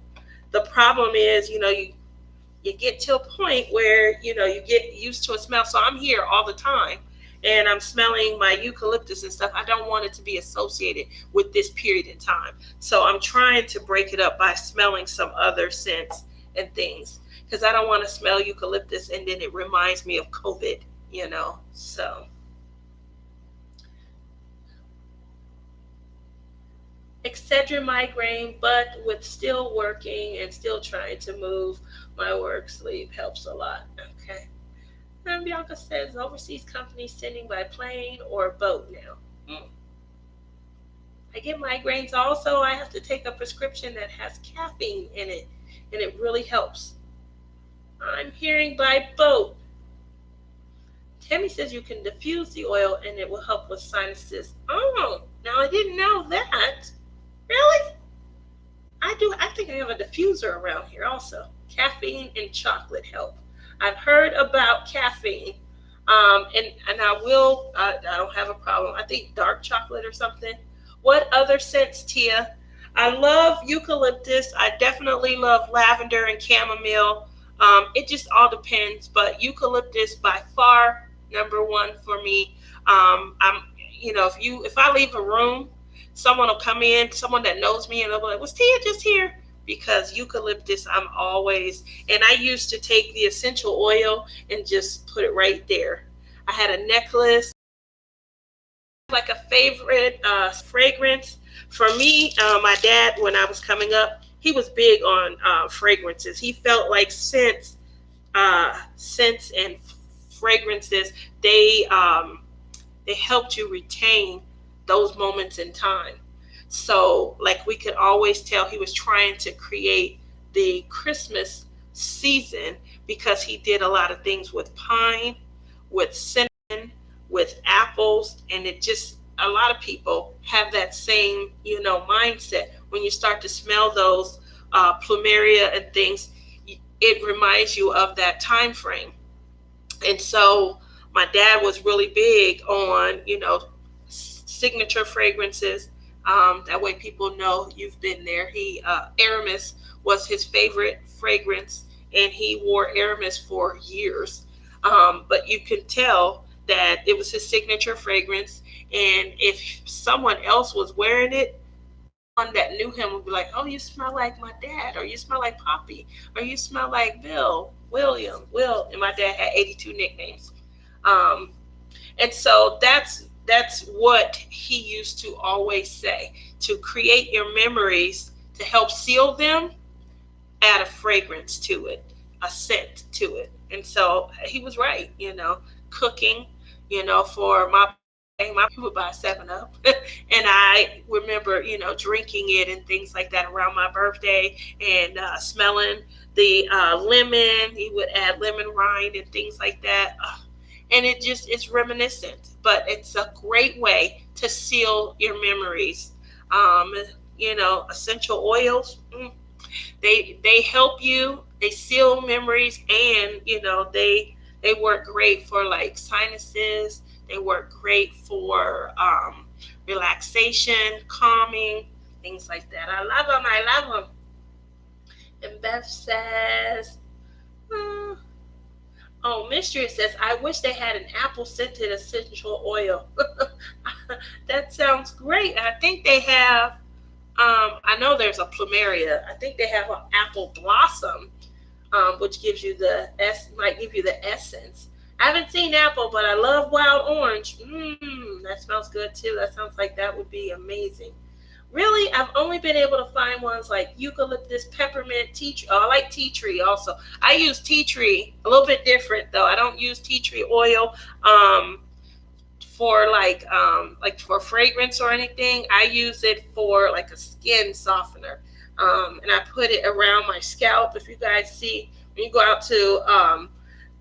Speaker 1: the problem is, you get to a point where, you get used to a smell. So I'm here all the time and I'm smelling my eucalyptus and stuff. I don't want it to be associated with this period in time. So I'm trying to break it up by smelling some other scents and things, because I don't want to smell eucalyptus and then it reminds me of COVID, so. Excedrin migraine, but with still working and still trying to move my work, sleep helps a lot. Okay. And Bianca says, overseas companies sending by plane or boat now. I get migraines also. I have to take a prescription that has caffeine in it, and it really helps. I'm hearing by boat. Tammy says you can diffuse the oil and it will help with sinuses. Oh, now I didn't know that. Really? I think I have a diffuser around here also. Caffeine and chocolate help. I've heard about caffeine. And I don't have a problem. I think dark chocolate or something. What other scents, Tia? I love eucalyptus. I definitely love lavender and chamomile. It just all depends, but eucalyptus by far number one for me. If I leave a room, someone will come in, someone that knows me, and they'll be like, was Tia just here? Because eucalyptus, I'm always, and I used to take the essential oil and just put it right there. I had a necklace, like a favorite fragrance. For me, my dad, when I was coming up, he was big on fragrances. He felt like scents and fragrances, they helped you retain those moments in time. So like we could always tell he was trying to create the Christmas season because he did a lot of things with pine, with cinnamon, with apples, and it just, a lot of people have that same, mindset. When you start to smell those plumeria and things, it reminds you of that time frame. And so my dad was really big on, signature fragrances. That way people know you've been there. Aramis was his favorite fragrance, and he wore Aramis for years. But you can tell that it was his signature fragrance. And if someone else was wearing it, one that knew him would be like, oh, you smell like my dad, or you smell like Poppy, or you smell like Bill, William, Will. And my dad had 82 nicknames. And so that's that's what he used to always say. To create your memories, to help seal them, add a fragrance to it, a scent to it. And so he was right, cooking, for my he would buy 7 Up. And I remember, drinking it and things like that around my birthday, and smelling the lemon. He would add lemon rind and things like that. And it's reminiscent, but it's a great way to seal your memories. Um, Essential oils. They help you. They seal memories, and they work great for like sinuses. They work great for relaxation, calming, things like that. I love them. I love them. And Beth says, "Hmm, oh, Mistress says, I wish they had an apple scented essential oil." That sounds great. I think they have, I know there's a plumeria. I think they have an apple blossom, which gives you might give you the essence. I haven't seen apple, but I love wild orange. That smells good too. That sounds like that would be amazing. Really, I've only been able to find ones like eucalyptus, peppermint, tea tree. Oh, I like tea tree also. I use tea tree a little bit different though. I don't use tea tree oil for like for fragrance or anything. I use it for like a skin softener, and I put it around my scalp. If you guys see when you go out to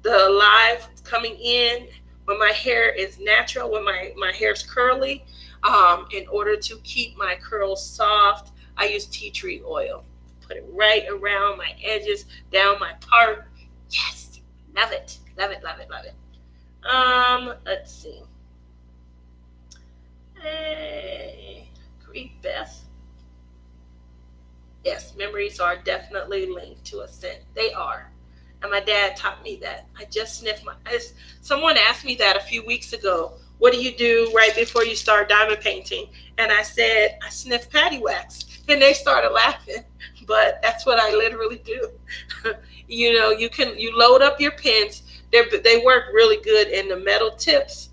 Speaker 1: the live coming in, when my hair is natural, when my hair is curly, in order to keep my curls soft, I use tea tree oil. Put it right around my edges, down my part. Yes, love it, love it, love it, love it. Let's see. Hey, Grief Beth. Yes, memories are definitely linked to a scent. They are. And my dad taught me that. I just sniff someone asked me that a few weeks ago. What do you do right before you start diamond painting? And I said, I sniff patty wax. And they started laughing. But that's what I literally do. You load up your pens. They work really good in the metal tips.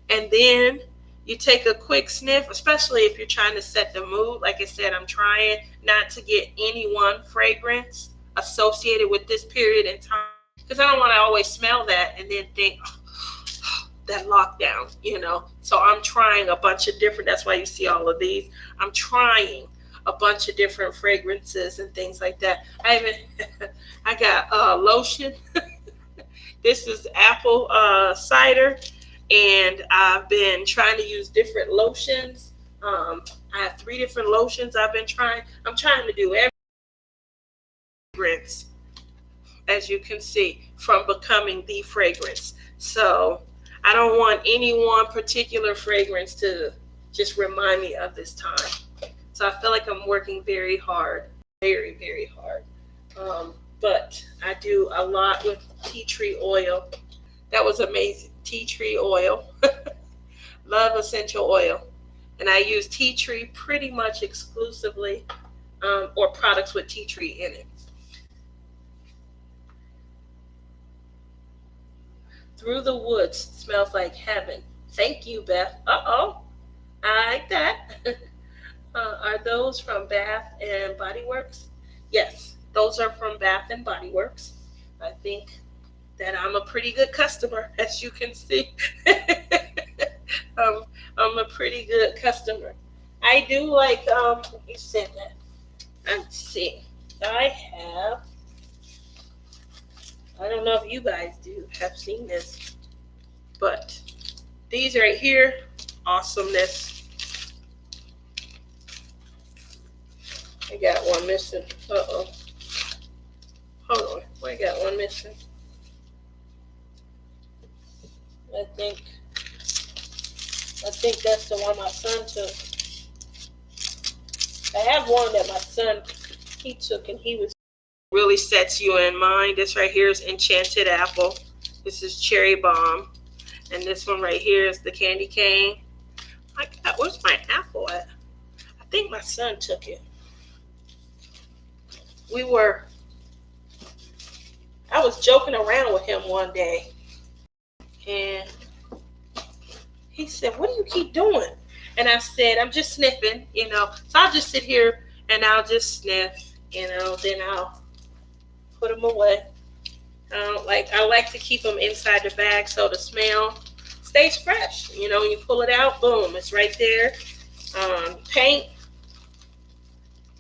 Speaker 1: And then you take a quick sniff, especially if you're trying to set the mood. Like I said, I'm trying not to get any one fragrance associated with this period in time, because I don't want to always smell that and then think, that lockdown, So I'm trying a bunch of different, that's why you see all of these. I'm trying a bunch of different fragrances and things like that. I got lotion. This is apple cider, and I've been trying to use different lotions. I have 3 different lotions I've been trying. I'm trying to do every fragrance, as you can see, from becoming the fragrance. So I don't want any one particular fragrance to just remind me of this time. So I feel like I'm working very hard, very, very hard. But I do a lot with tea tree oil. That was amazing. Tea tree oil. Love essential oil. And I use tea tree pretty much exclusively, or products with tea tree in it. Through the Woods smells like heaven. Thank you, Beth. Uh-oh. I like that. Are those from Bath and Body Works? Yes, those are from Bath and Body Works. I think that I'm a pretty good customer, as you can see. I'm a pretty good customer. I do like, you said that. Let's see. I don't know if you guys have seen this, but these right here, awesomeness. I got one missing. Uh-oh. Hold on. I got one missing. I think that's the one my son took. I have one that my son, he took, and he was really sets you in mind. This right here is Enchanted Apple. This is Cherry Bomb. And this one right here is the Candy Cane. My God, where's my apple at? I think my son took it. I was joking around with him one day, and He said, what do you keep doing? And I said, I'm just sniffing, So I'll just sit here and I'll just sniff, then I'll put them away. I like to keep them inside the bag so the smell stays fresh. You pull it out, boom, it's right there. Paint,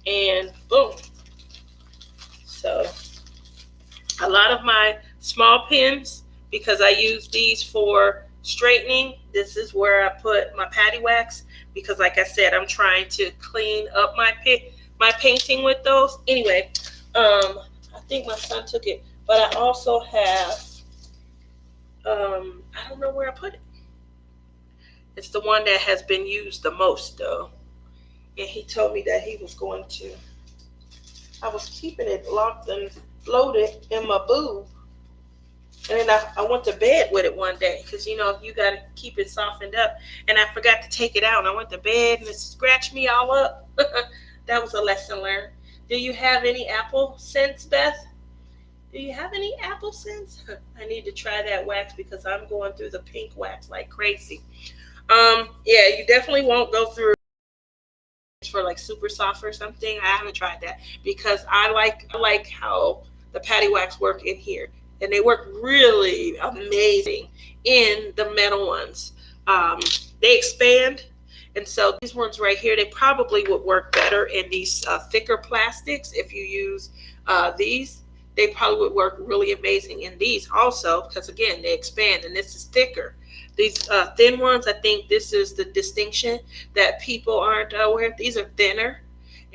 Speaker 1: and boom. So a lot of my small pins, because I use these for straightening, this is where I put my patty wax, because like I said, I'm trying to clean up my painting with those. Anyway, I think my son took it, but I also have, I don't know where I put it. It's the one that has been used the most though. And he told me that he was going to, I was keeping it locked and loaded in my boob. And then I went to bed with it one day because, you got to keep it softened up. And I forgot to take it out. And I went to bed and it scratched me all up. That was a lesson learned. Do you have any apple scents, Beth? Do you have any apple scents? I need to try that wax because I'm going through the pink wax like crazy. Yeah, you definitely won't go through for like super soft or something. I haven't tried that because I like how the patty wax work in here, and they work really amazing in the metal ones. They expand, and so these ones right here, they probably would work better in these thicker plastics. If you use these, they probably would work really amazing in these also because again, they expand, and this is thicker. These thin ones, I think this is the distinction that people aren't aware of. These are thinner.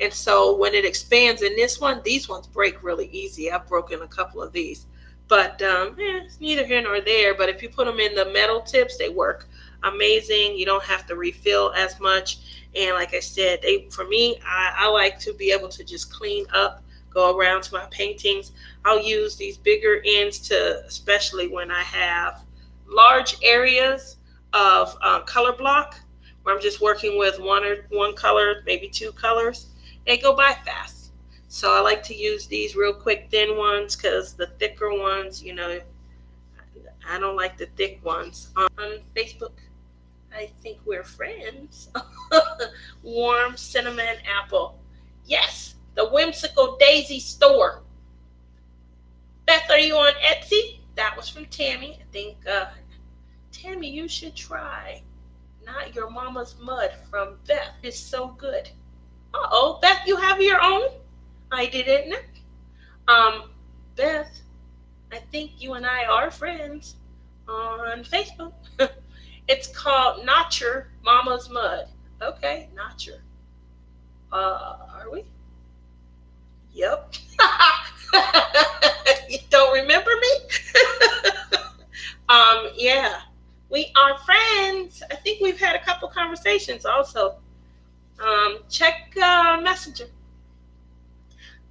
Speaker 1: And so when it expands in this one, these ones break really easy. I've broken a couple of these. But it's neither here nor there. But if you put them in the metal tips, they work amazing. You don't have to refill as much. And like I said, for me, I like to be able to just clean up, go around to my paintings. I'll use these bigger ends especially when I have large areas of color block where I'm just working with one color, maybe two colors. They go by fast. So I like to use these real quick thin ones because the thicker ones, I don't like the thick ones. On Facebook, I think we're friends. Warm cinnamon apple. Yes, the Whimsical Daisy store. Beth, are you on Etsy? That was from Tammy. I think, Tammy, you should try Not Your Mama's Mud from Beth. It's so good. Uh-oh, Beth, you have your own? I didn't know. Beth, I think you and I are friends on Facebook. It's called Not Your Mama's Mud. Okay, not your. Are we? Yep. You don't remember me? Yeah. We are friends. I think we've had a couple conversations also. Check Messenger.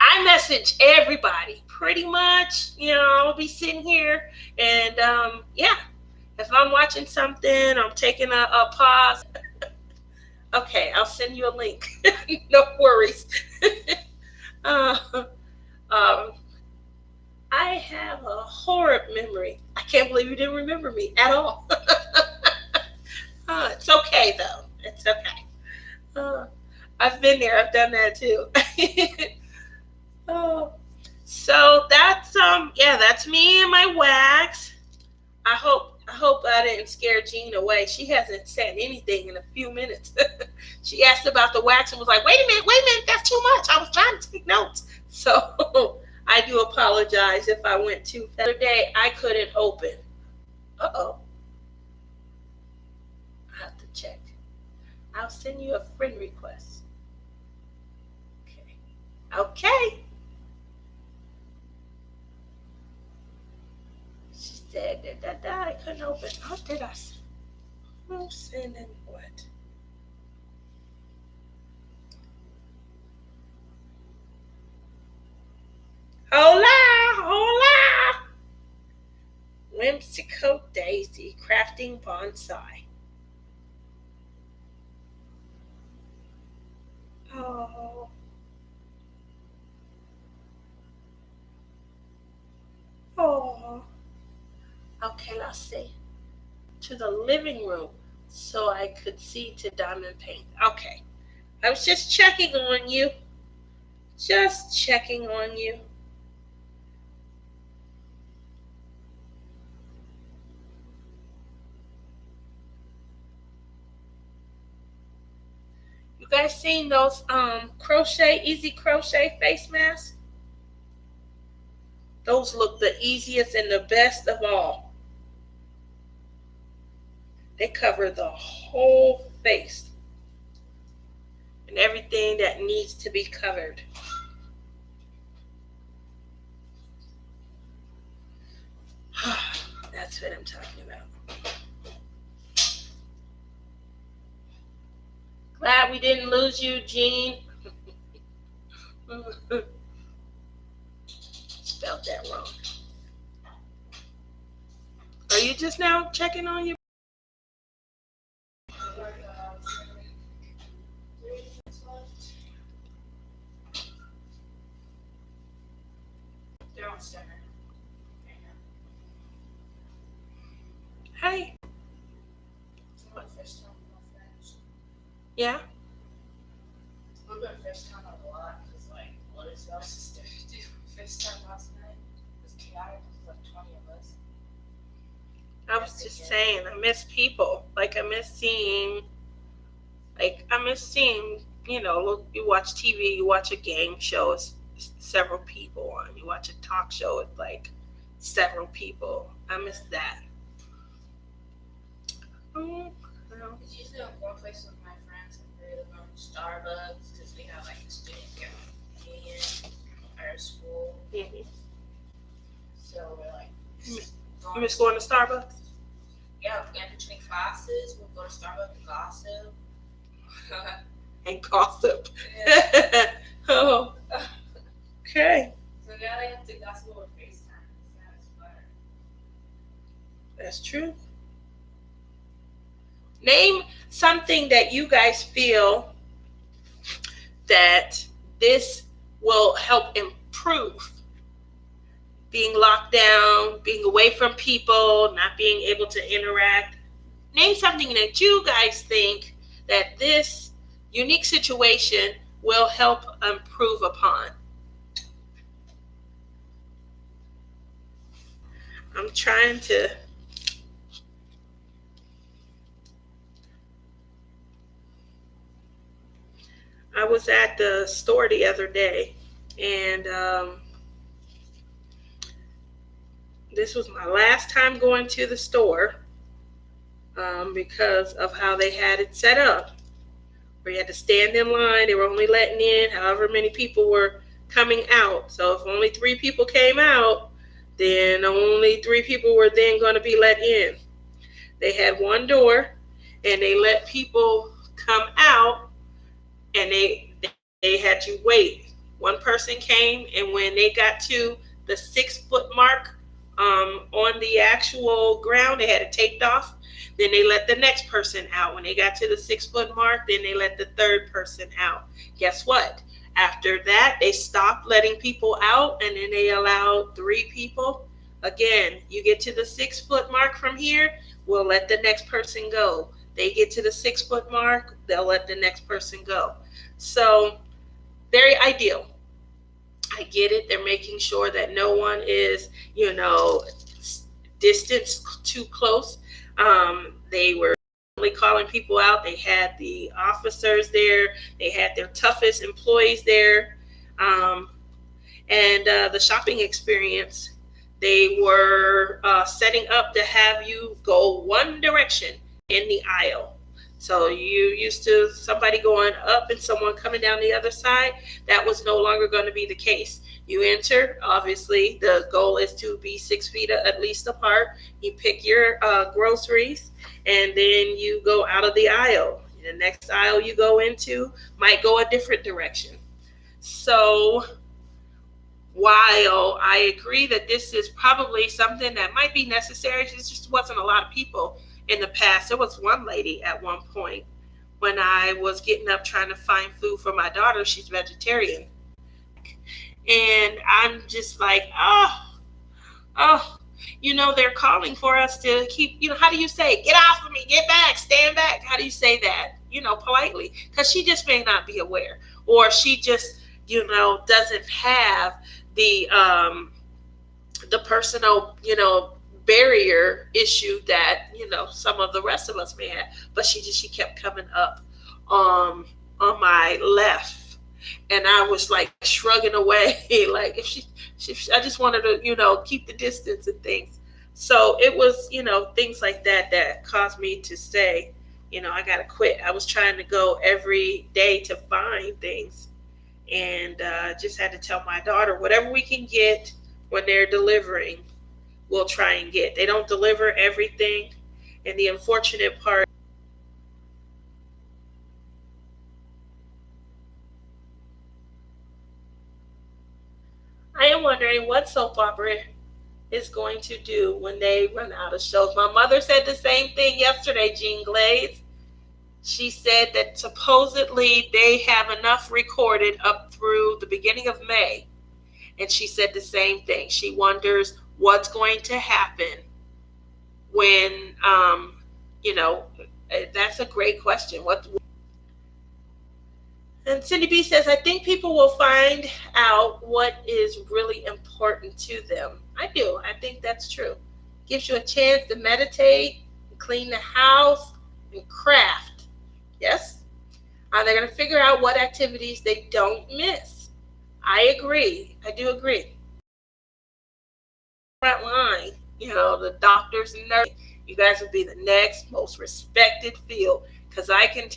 Speaker 1: I message everybody pretty much. I'll be sitting here and yeah, if I'm watching something, I'm taking a pause. Okay, I'll send you a link. No worries. uh, um, I have a horrid memory. I can't believe you didn't remember me at all. It's okay though. It's okay. Uh, I've been there. I've done that too. Oh, so that's me and my wax. I hope I didn't scare Jean away. She hasn't said anything in a few minutes. She asked about the wax and was like, wait a minute, that's too much. I was trying to take notes. So I do apologize if I went too fast. The other day I couldn't open. Uh-oh. I have to check. I'll send you a friend request. Okay. Okay. She said that I couldn't open. How did I? Who's sending what? Hola, hola. Whimsical Daisy crafting bonsai. Oh. Oh. Okay, let's see. To the living room. so I could see to diamond paint. Okay. I was just checking on you. Just checking on you. You guys seen those easy crochet face masks? Those look the easiest and the best of all. They cover the whole face and everything that needs to be covered. That's what I'm talking about. Glad we didn't lose you, Jean. Spelled that wrong. Are you just now checking on you?
Speaker 2: They're on center.
Speaker 1: Hey.
Speaker 2: It's my first time with my friends.
Speaker 1: Yeah?
Speaker 2: We've been FaceTime a lot because, like, what is our sister do? FaceTime last night. It was chaotic. It was like 20 of us.
Speaker 1: I was just saying, I miss people. Like, I miss seeing, look, you watch TV, you watch a game show, it's several people on. You watch a talk show, it's like several people. I miss that. Oh, well.
Speaker 2: It's usually on one place with my friends and we're either going to Starbucks because we have, like, a student union at our school.
Speaker 1: Mhm.
Speaker 2: So we're, like,
Speaker 1: You miss going to Starbucks?
Speaker 2: yeah, in between classes, we'll go to Starbucks and gossip.
Speaker 1: And gossip.
Speaker 2: Yeah.
Speaker 1: Oh, okay.
Speaker 2: So now they have to gossip over FaceTime. That's better.
Speaker 1: That's true. Name something that you guys feel that this will help improve. Being locked down, being away from people, not being able to interact. Name something that you guys think that this unique situation will help improve upon. I'm trying to. I was at the store the other day, and this was my last time going to the store because of how they had it set up. Where you had to stand in line. They were only letting in however many people were coming out. So if only 3 people came out, then only 3 people were then going to be let in. They had one door, and they let people come out, and they had to wait. One person came, and when they got to the 6-foot mark on the actual ground, they had it taped off. Then they let the next person out. When they got to the 6-foot mark, then they let the third person out. Guess what? After that, they stopped letting people out, and then they allowed 3 people. Again, you get to the 6-foot mark from here, we'll let the next person go. They get to the 6-foot mark, they'll let the next person go. So, very ideal. I get it. They're making sure that no one is, distanced too close. They were calling people out. They had the officers there. They had their toughest employees there. And the shopping experience, they were setting up to have you go one direction in the aisle. So you used to somebody going up and someone coming down the other side. That was no longer going to be the case. You enter, obviously, the goal is to be 6 feet at least apart. You pick your groceries, and then you go out of the aisle. The next aisle you go into might go a different direction. So while I agree that this is probably something that might be necessary, there just wasn't a lot of people in the past. There was one lady at one point when I was getting up trying to find food for my daughter. She's vegetarian. And I'm just like, oh, They're calling for us to keep, how do you say, get off of me, get back, stand back? How do you say that, politely? Because she just may not be aware, or she just, doesn't have the personal, barrier issue that, some of the rest of us may have. But she kept coming up on my left, and I was like shrugging away, like if I just wanted to, keep the distance and things. So it was, things like that caused me to say, I gotta quit. I was trying to go every day to find things, and just had to tell my daughter, whatever we can get when they're delivering, we'll try and get. They don't deliver everything, and the unfortunate part, I am wondering what soap opera is going to do when they run out of shows. My mother said the same thing yesterday, Jean Glaze. She said that supposedly they have enough recorded up through the beginning of May. And she said the same thing. She wonders what's going to happen when, that's a great question. And Cindy B says, I think people will find out what is really important to them. I do. I think that's true. Gives you a chance to meditate, clean the house, and craft. Yes? They're going to figure out what activities they don't miss. I agree. I do agree. Front line, the doctors and nurses, you guys will be the next most respected field, because I can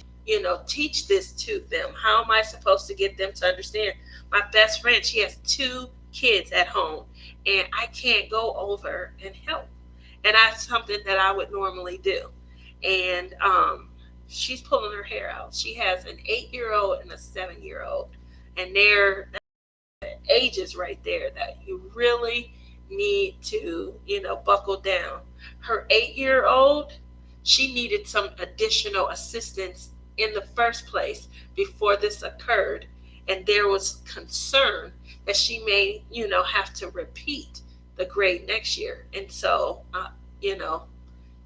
Speaker 1: teach this to them. How am I supposed to get them to understand? My best friend, she has 2 kids at home, and I can't go over and help. And that's something that I would normally do. And she's pulling her hair out. She has an 8-year-old and a 7-year-old, and they're ages right there that you really need to, buckle down. Her 8-year-old, she needed some additional assistance in the first place before this occurred. And there was concern that she may, have to repeat the grade next year. And so,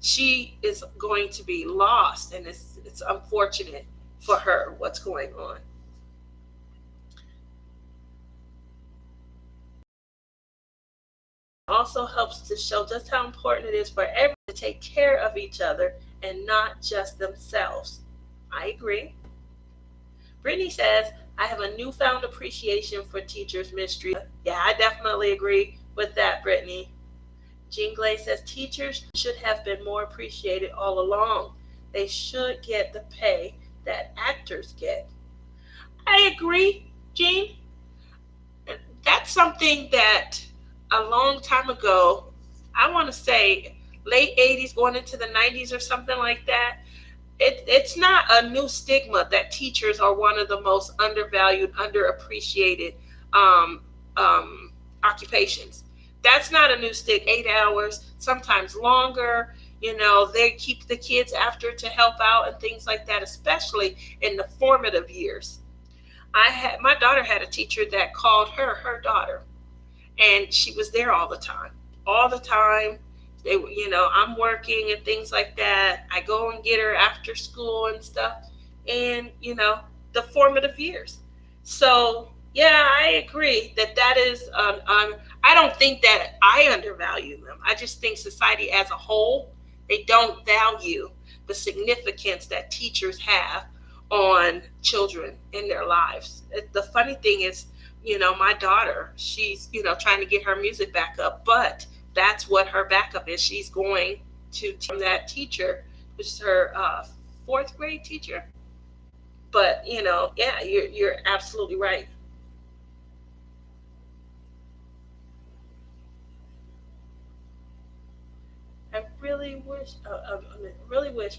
Speaker 1: she is going to be lost. And it's unfortunate for her what's going on. Also helps to show just how important it is for everyone to take care of each other and not just themselves. I agree. Brittany says, I have a newfound appreciation for teachers' ministry. Yeah, I definitely agree with that, Brittany. Jean Glaze says, teachers should have been more appreciated all along. They should get the pay that actors get. I agree, Jean. That's something that a long time ago, I want to say late 80s going into the 90s or something like that, it's not a new stigma that teachers are one of the most undervalued, underappreciated occupations. That's not a new stick. 8 hours, sometimes longer. They keep the kids after to help out and things like that, especially in the formative years. My daughter had a teacher that called her daughter, and she was there all the time. All the time. I'm working and things like that. I go and get her after school and stuff. And, the formative years. So, yeah, I agree that is, I don't think that I undervalue them. I just think society as a whole, they don't value the significance that teachers have on children in their lives. The funny thing is, my daughter, she's, trying to get her music back up, but that's what her backup is. She's going to that teacher, which is her 4th grade teacher. But, yeah, you're absolutely right. I really wish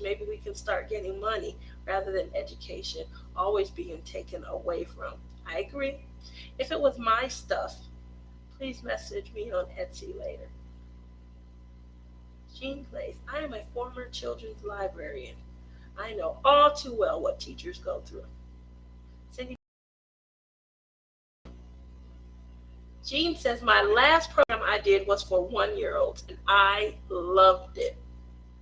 Speaker 1: maybe we can start getting money rather than education always being taken away from. I agree. If it was my stuff, please message me on Etsy later. Jean Glaze, I am a former children's librarian. I know all too well what teachers go through. Cindy, Jean says, my last program I did was for 1-year-olds and I loved it.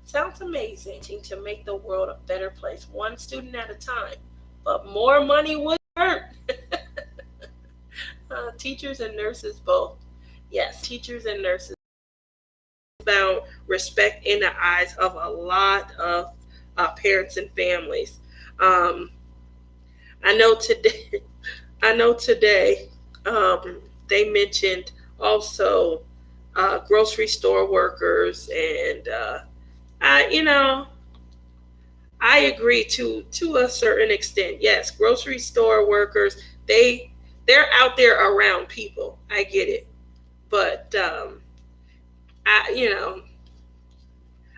Speaker 1: Sounds amazing to make the world a better place, one student at a time. But more money would hurt. Teachers and nurses both. Yes, teachers and nurses found respect in the eyes of a lot of parents and families. Um, I know today. I know today. They mentioned also grocery store workers, and you know, I agree to a certain extent. Yes, grocery store workers, they're out there around people. I get it, but I you know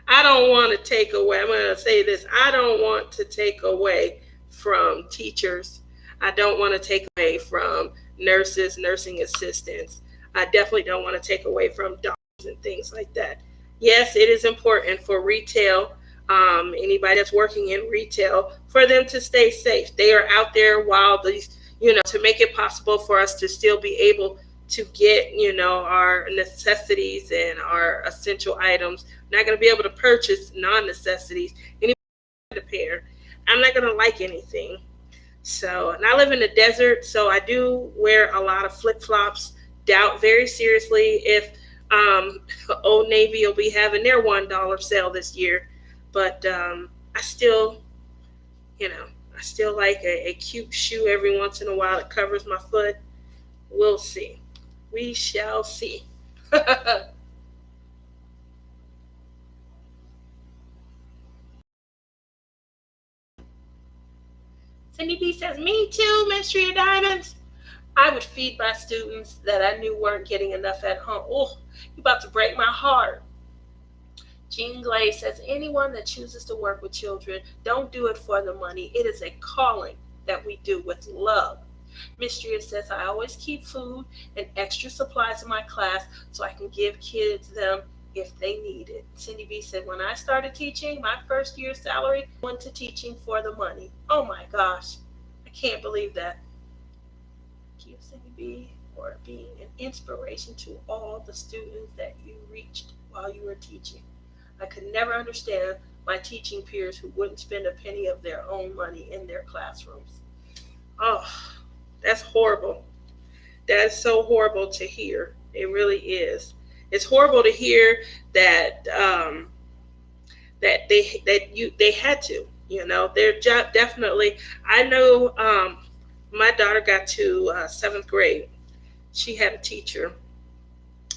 Speaker 1: I don't want to take away. I'm going to say this. I don't want to take away from teachers. I don't want to take away from nurses, nursing assistants. I definitely don't want to take away from doctors and things like that. Yes, it is important for retail, anybody that's working in retail, for them to stay safe. They are out there while these, to make it possible for us to still be able to get, our necessities and our essential items. I'm not going to be able to purchase non-necessities. Anybody to pair, I'm not going to like anything. So, and I live in the desert, so I do wear a lot of flip flops. Doubt very seriously if Old Navy will be having their $1 sale this year, but I still, I still like a cute shoe every once in a while that covers my foot. We'll see. We shall see. Cindy B says, me too, Ministry of Diamonds. I would feed my students that I knew weren't getting enough at home. Oh, you're about to break my heart. Jean Glaze says, anyone that chooses to work with children, don't do it for the money. It is a calling that we do with love. Mistria says, I always keep food and extra supplies in my class so I can give kids them if they need it. Cindy B said, when I started teaching, my first year's salary went to teaching for the money. Oh my gosh, I can't believe that. Thank you, Cindy B, for being an inspiration to all the students that you reached while you were teaching. I could never understand my teaching peers who wouldn't spend a penny of their own money in their classrooms. Oh, that's horrible. That's so horrible to hear. It really is. It's horrible to hear that they had to. They're definitely. I know my daughter got to 7th grade. She had a teacher.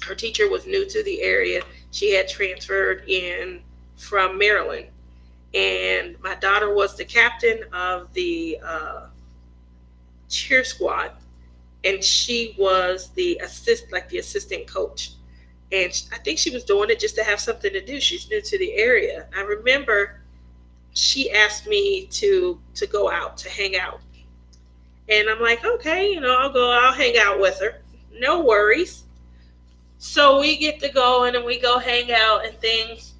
Speaker 1: Her teacher was new to the area. She had transferred in from Maryland, and my daughter was the captain of the cheer squad, and she was the assistant coach. And I think she was doing it just to have something to do. She's new to the area. I remember she asked me to go out to hang out, and I'm like, okay, I'll hang out with her. No worries. So we get to go and then we go hang out and things.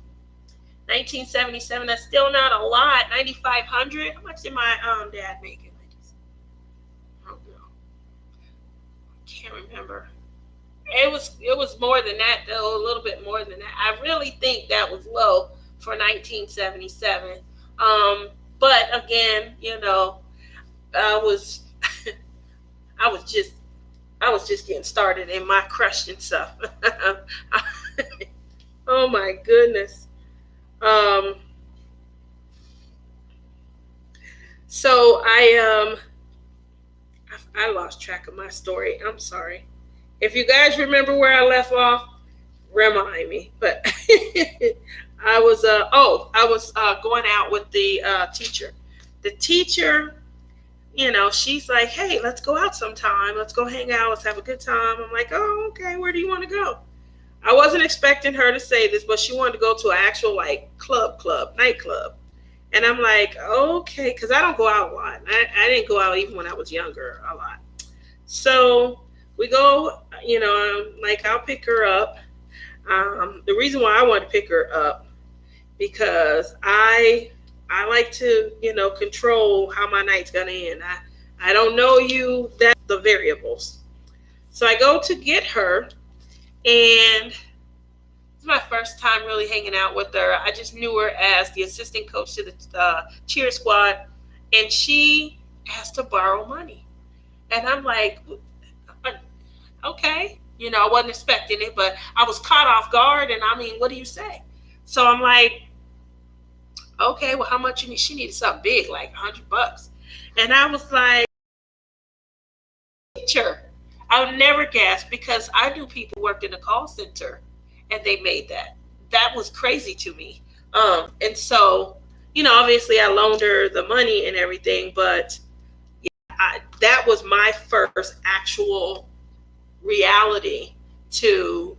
Speaker 1: 1977. That's still not a lot. 9,500. How much did my dad make it? Oh no, can't remember. It was more than that though. A little bit more than that. I really think that was low for 1977. But again, I was I was just getting started in my crush and stuff. Oh my goodness. So I lost track of my story. I'm sorry. If you guys remember where I left off, remind me. But I was going out with the teacher. The teacher, she's like, hey, let's go out sometime. Let's go hang out. Let's have a good time. I'm like, oh, okay. Where do you want to go? I wasn't expecting her to say this, but she wanted to go to an actual nightclub. And I'm like, okay, because I don't go out a lot. I didn't go out even when I was younger a lot. So we go, like I'll pick her up. The reason why I want to pick her up, because I like to, control how my night's going to end. I don't know you, that's the variables. So I go to get her, and it's my first time really hanging out with her. I just knew her as the assistant coach to the cheer squad, and she asked to borrow money. And I'm like, okay. I wasn't expecting it, but I was caught off guard. And I mean, what do you say? So I'm like, okay, well, how much you need? She needed something big, like $100. And I was like, teacher. I'll never gasp because I knew people worked in a call center and they made that. That was crazy to me. And so, obviously I loaned her the money and everything, but that was my first actual reality to,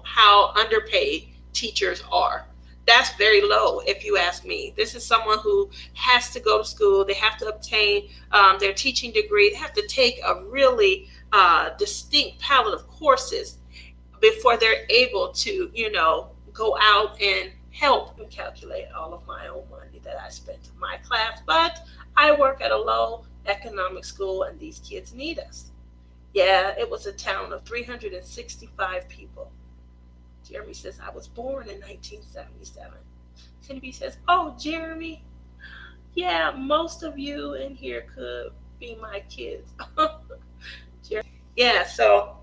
Speaker 1: how underpaid teachers are. That's very low, if you ask me. This is someone who has to go to school. They have to obtain their teaching degree. They have to take a really distinct palette of courses before they're able to, go out and help and calculate all of my own money that I spent in my class. But I work at a low economic school, and these kids need us. Yeah, it was a town of 365 people. Jeremy says, I was born in 1977. Cindy says, oh, Jeremy, yeah, most of you in here could be my kids. Yeah, so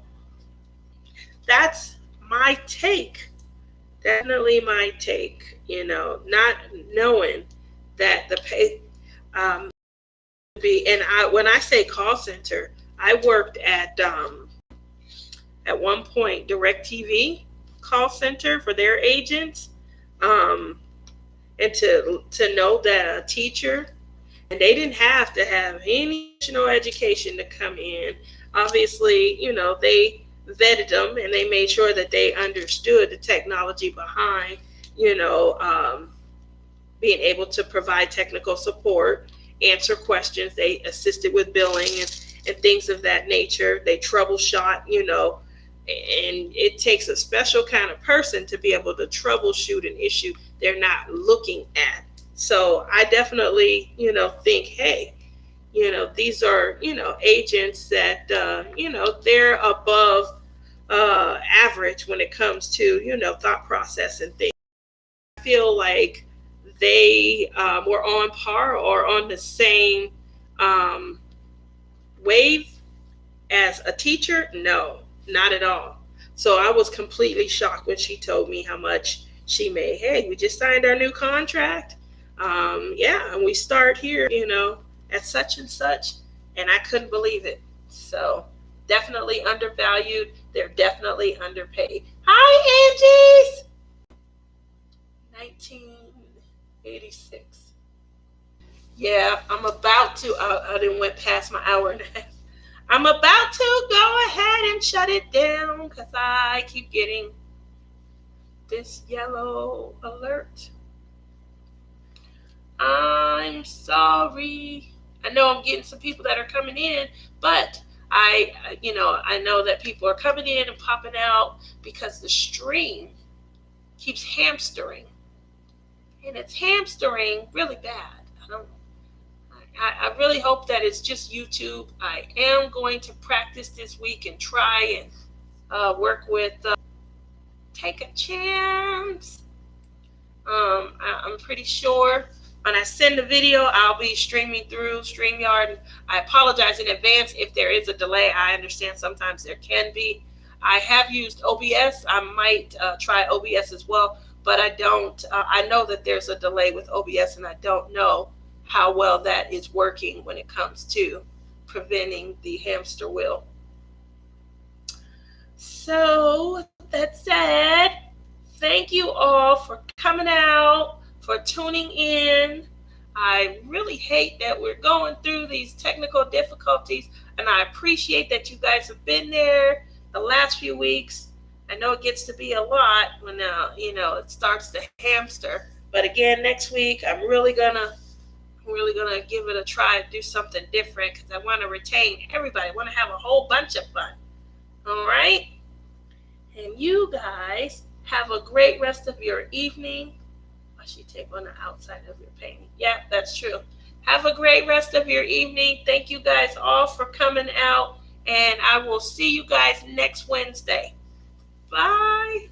Speaker 1: that's my take. Definitely my take, not knowing that the pay be, and when I say call center, I worked at one point DirecTV call center for their agents, and to know that a teacher, and they didn't have to have any additional education to come in. Obviously, they vetted them and they made sure that they understood the technology behind, being able to provide technical support, answer questions. They assisted with billing and things of that nature. They troubleshot, and it takes a special kind of person to be able to troubleshoot an issue they're not looking at. So I definitely, think, hey, these are, agents that, they're above average when it comes to, thought process and things. I feel like they were on par or on the same wave as a teacher. No, not at all. So I was completely shocked when she told me how much she made. Hey, we just signed our new contract. Yeah, and we start here, at such and such. And I couldn't believe it. So definitely undervalued. They're definitely underpaid. Hi, Angie's. 1986. Yeah, I'm about to. I didn't went past my hour and a half. I'm about to go ahead and shut it down because I keep getting this yellow alert. I'm sorry. I know I'm getting some people that are coming in, but I know that people are coming in and popping out because the stream keeps hamstering, and it's hamstering really bad. I really hope that it's just YouTube. I am going to practice this week and try and work with Take a Chance. I'm pretty sure when I send the video, I'll be streaming through StreamYard. I apologize in advance if there is a delay. I understand sometimes there can be. I have used OBS. I might try OBS as well, but I don't. I know that there's a delay with OBS, and I don't know how well that is working when it comes to preventing the hamster wheel. So that said, thank you all for coming out, for tuning in. I really hate that we're going through these technical difficulties, and I appreciate that you guys have been there the last few weeks. I know it gets to be a lot when it starts to hamster, but again, next week I'm really gonna give it a try and do something different because I want to retain everybody. I want to have a whole bunch of fun. All right? And you guys have a great rest of your evening. Washi tape on the outside of your painting. Yeah, that's true. Have a great rest of your evening. Thank you guys all for coming out. And I will see you guys next Wednesday. Bye.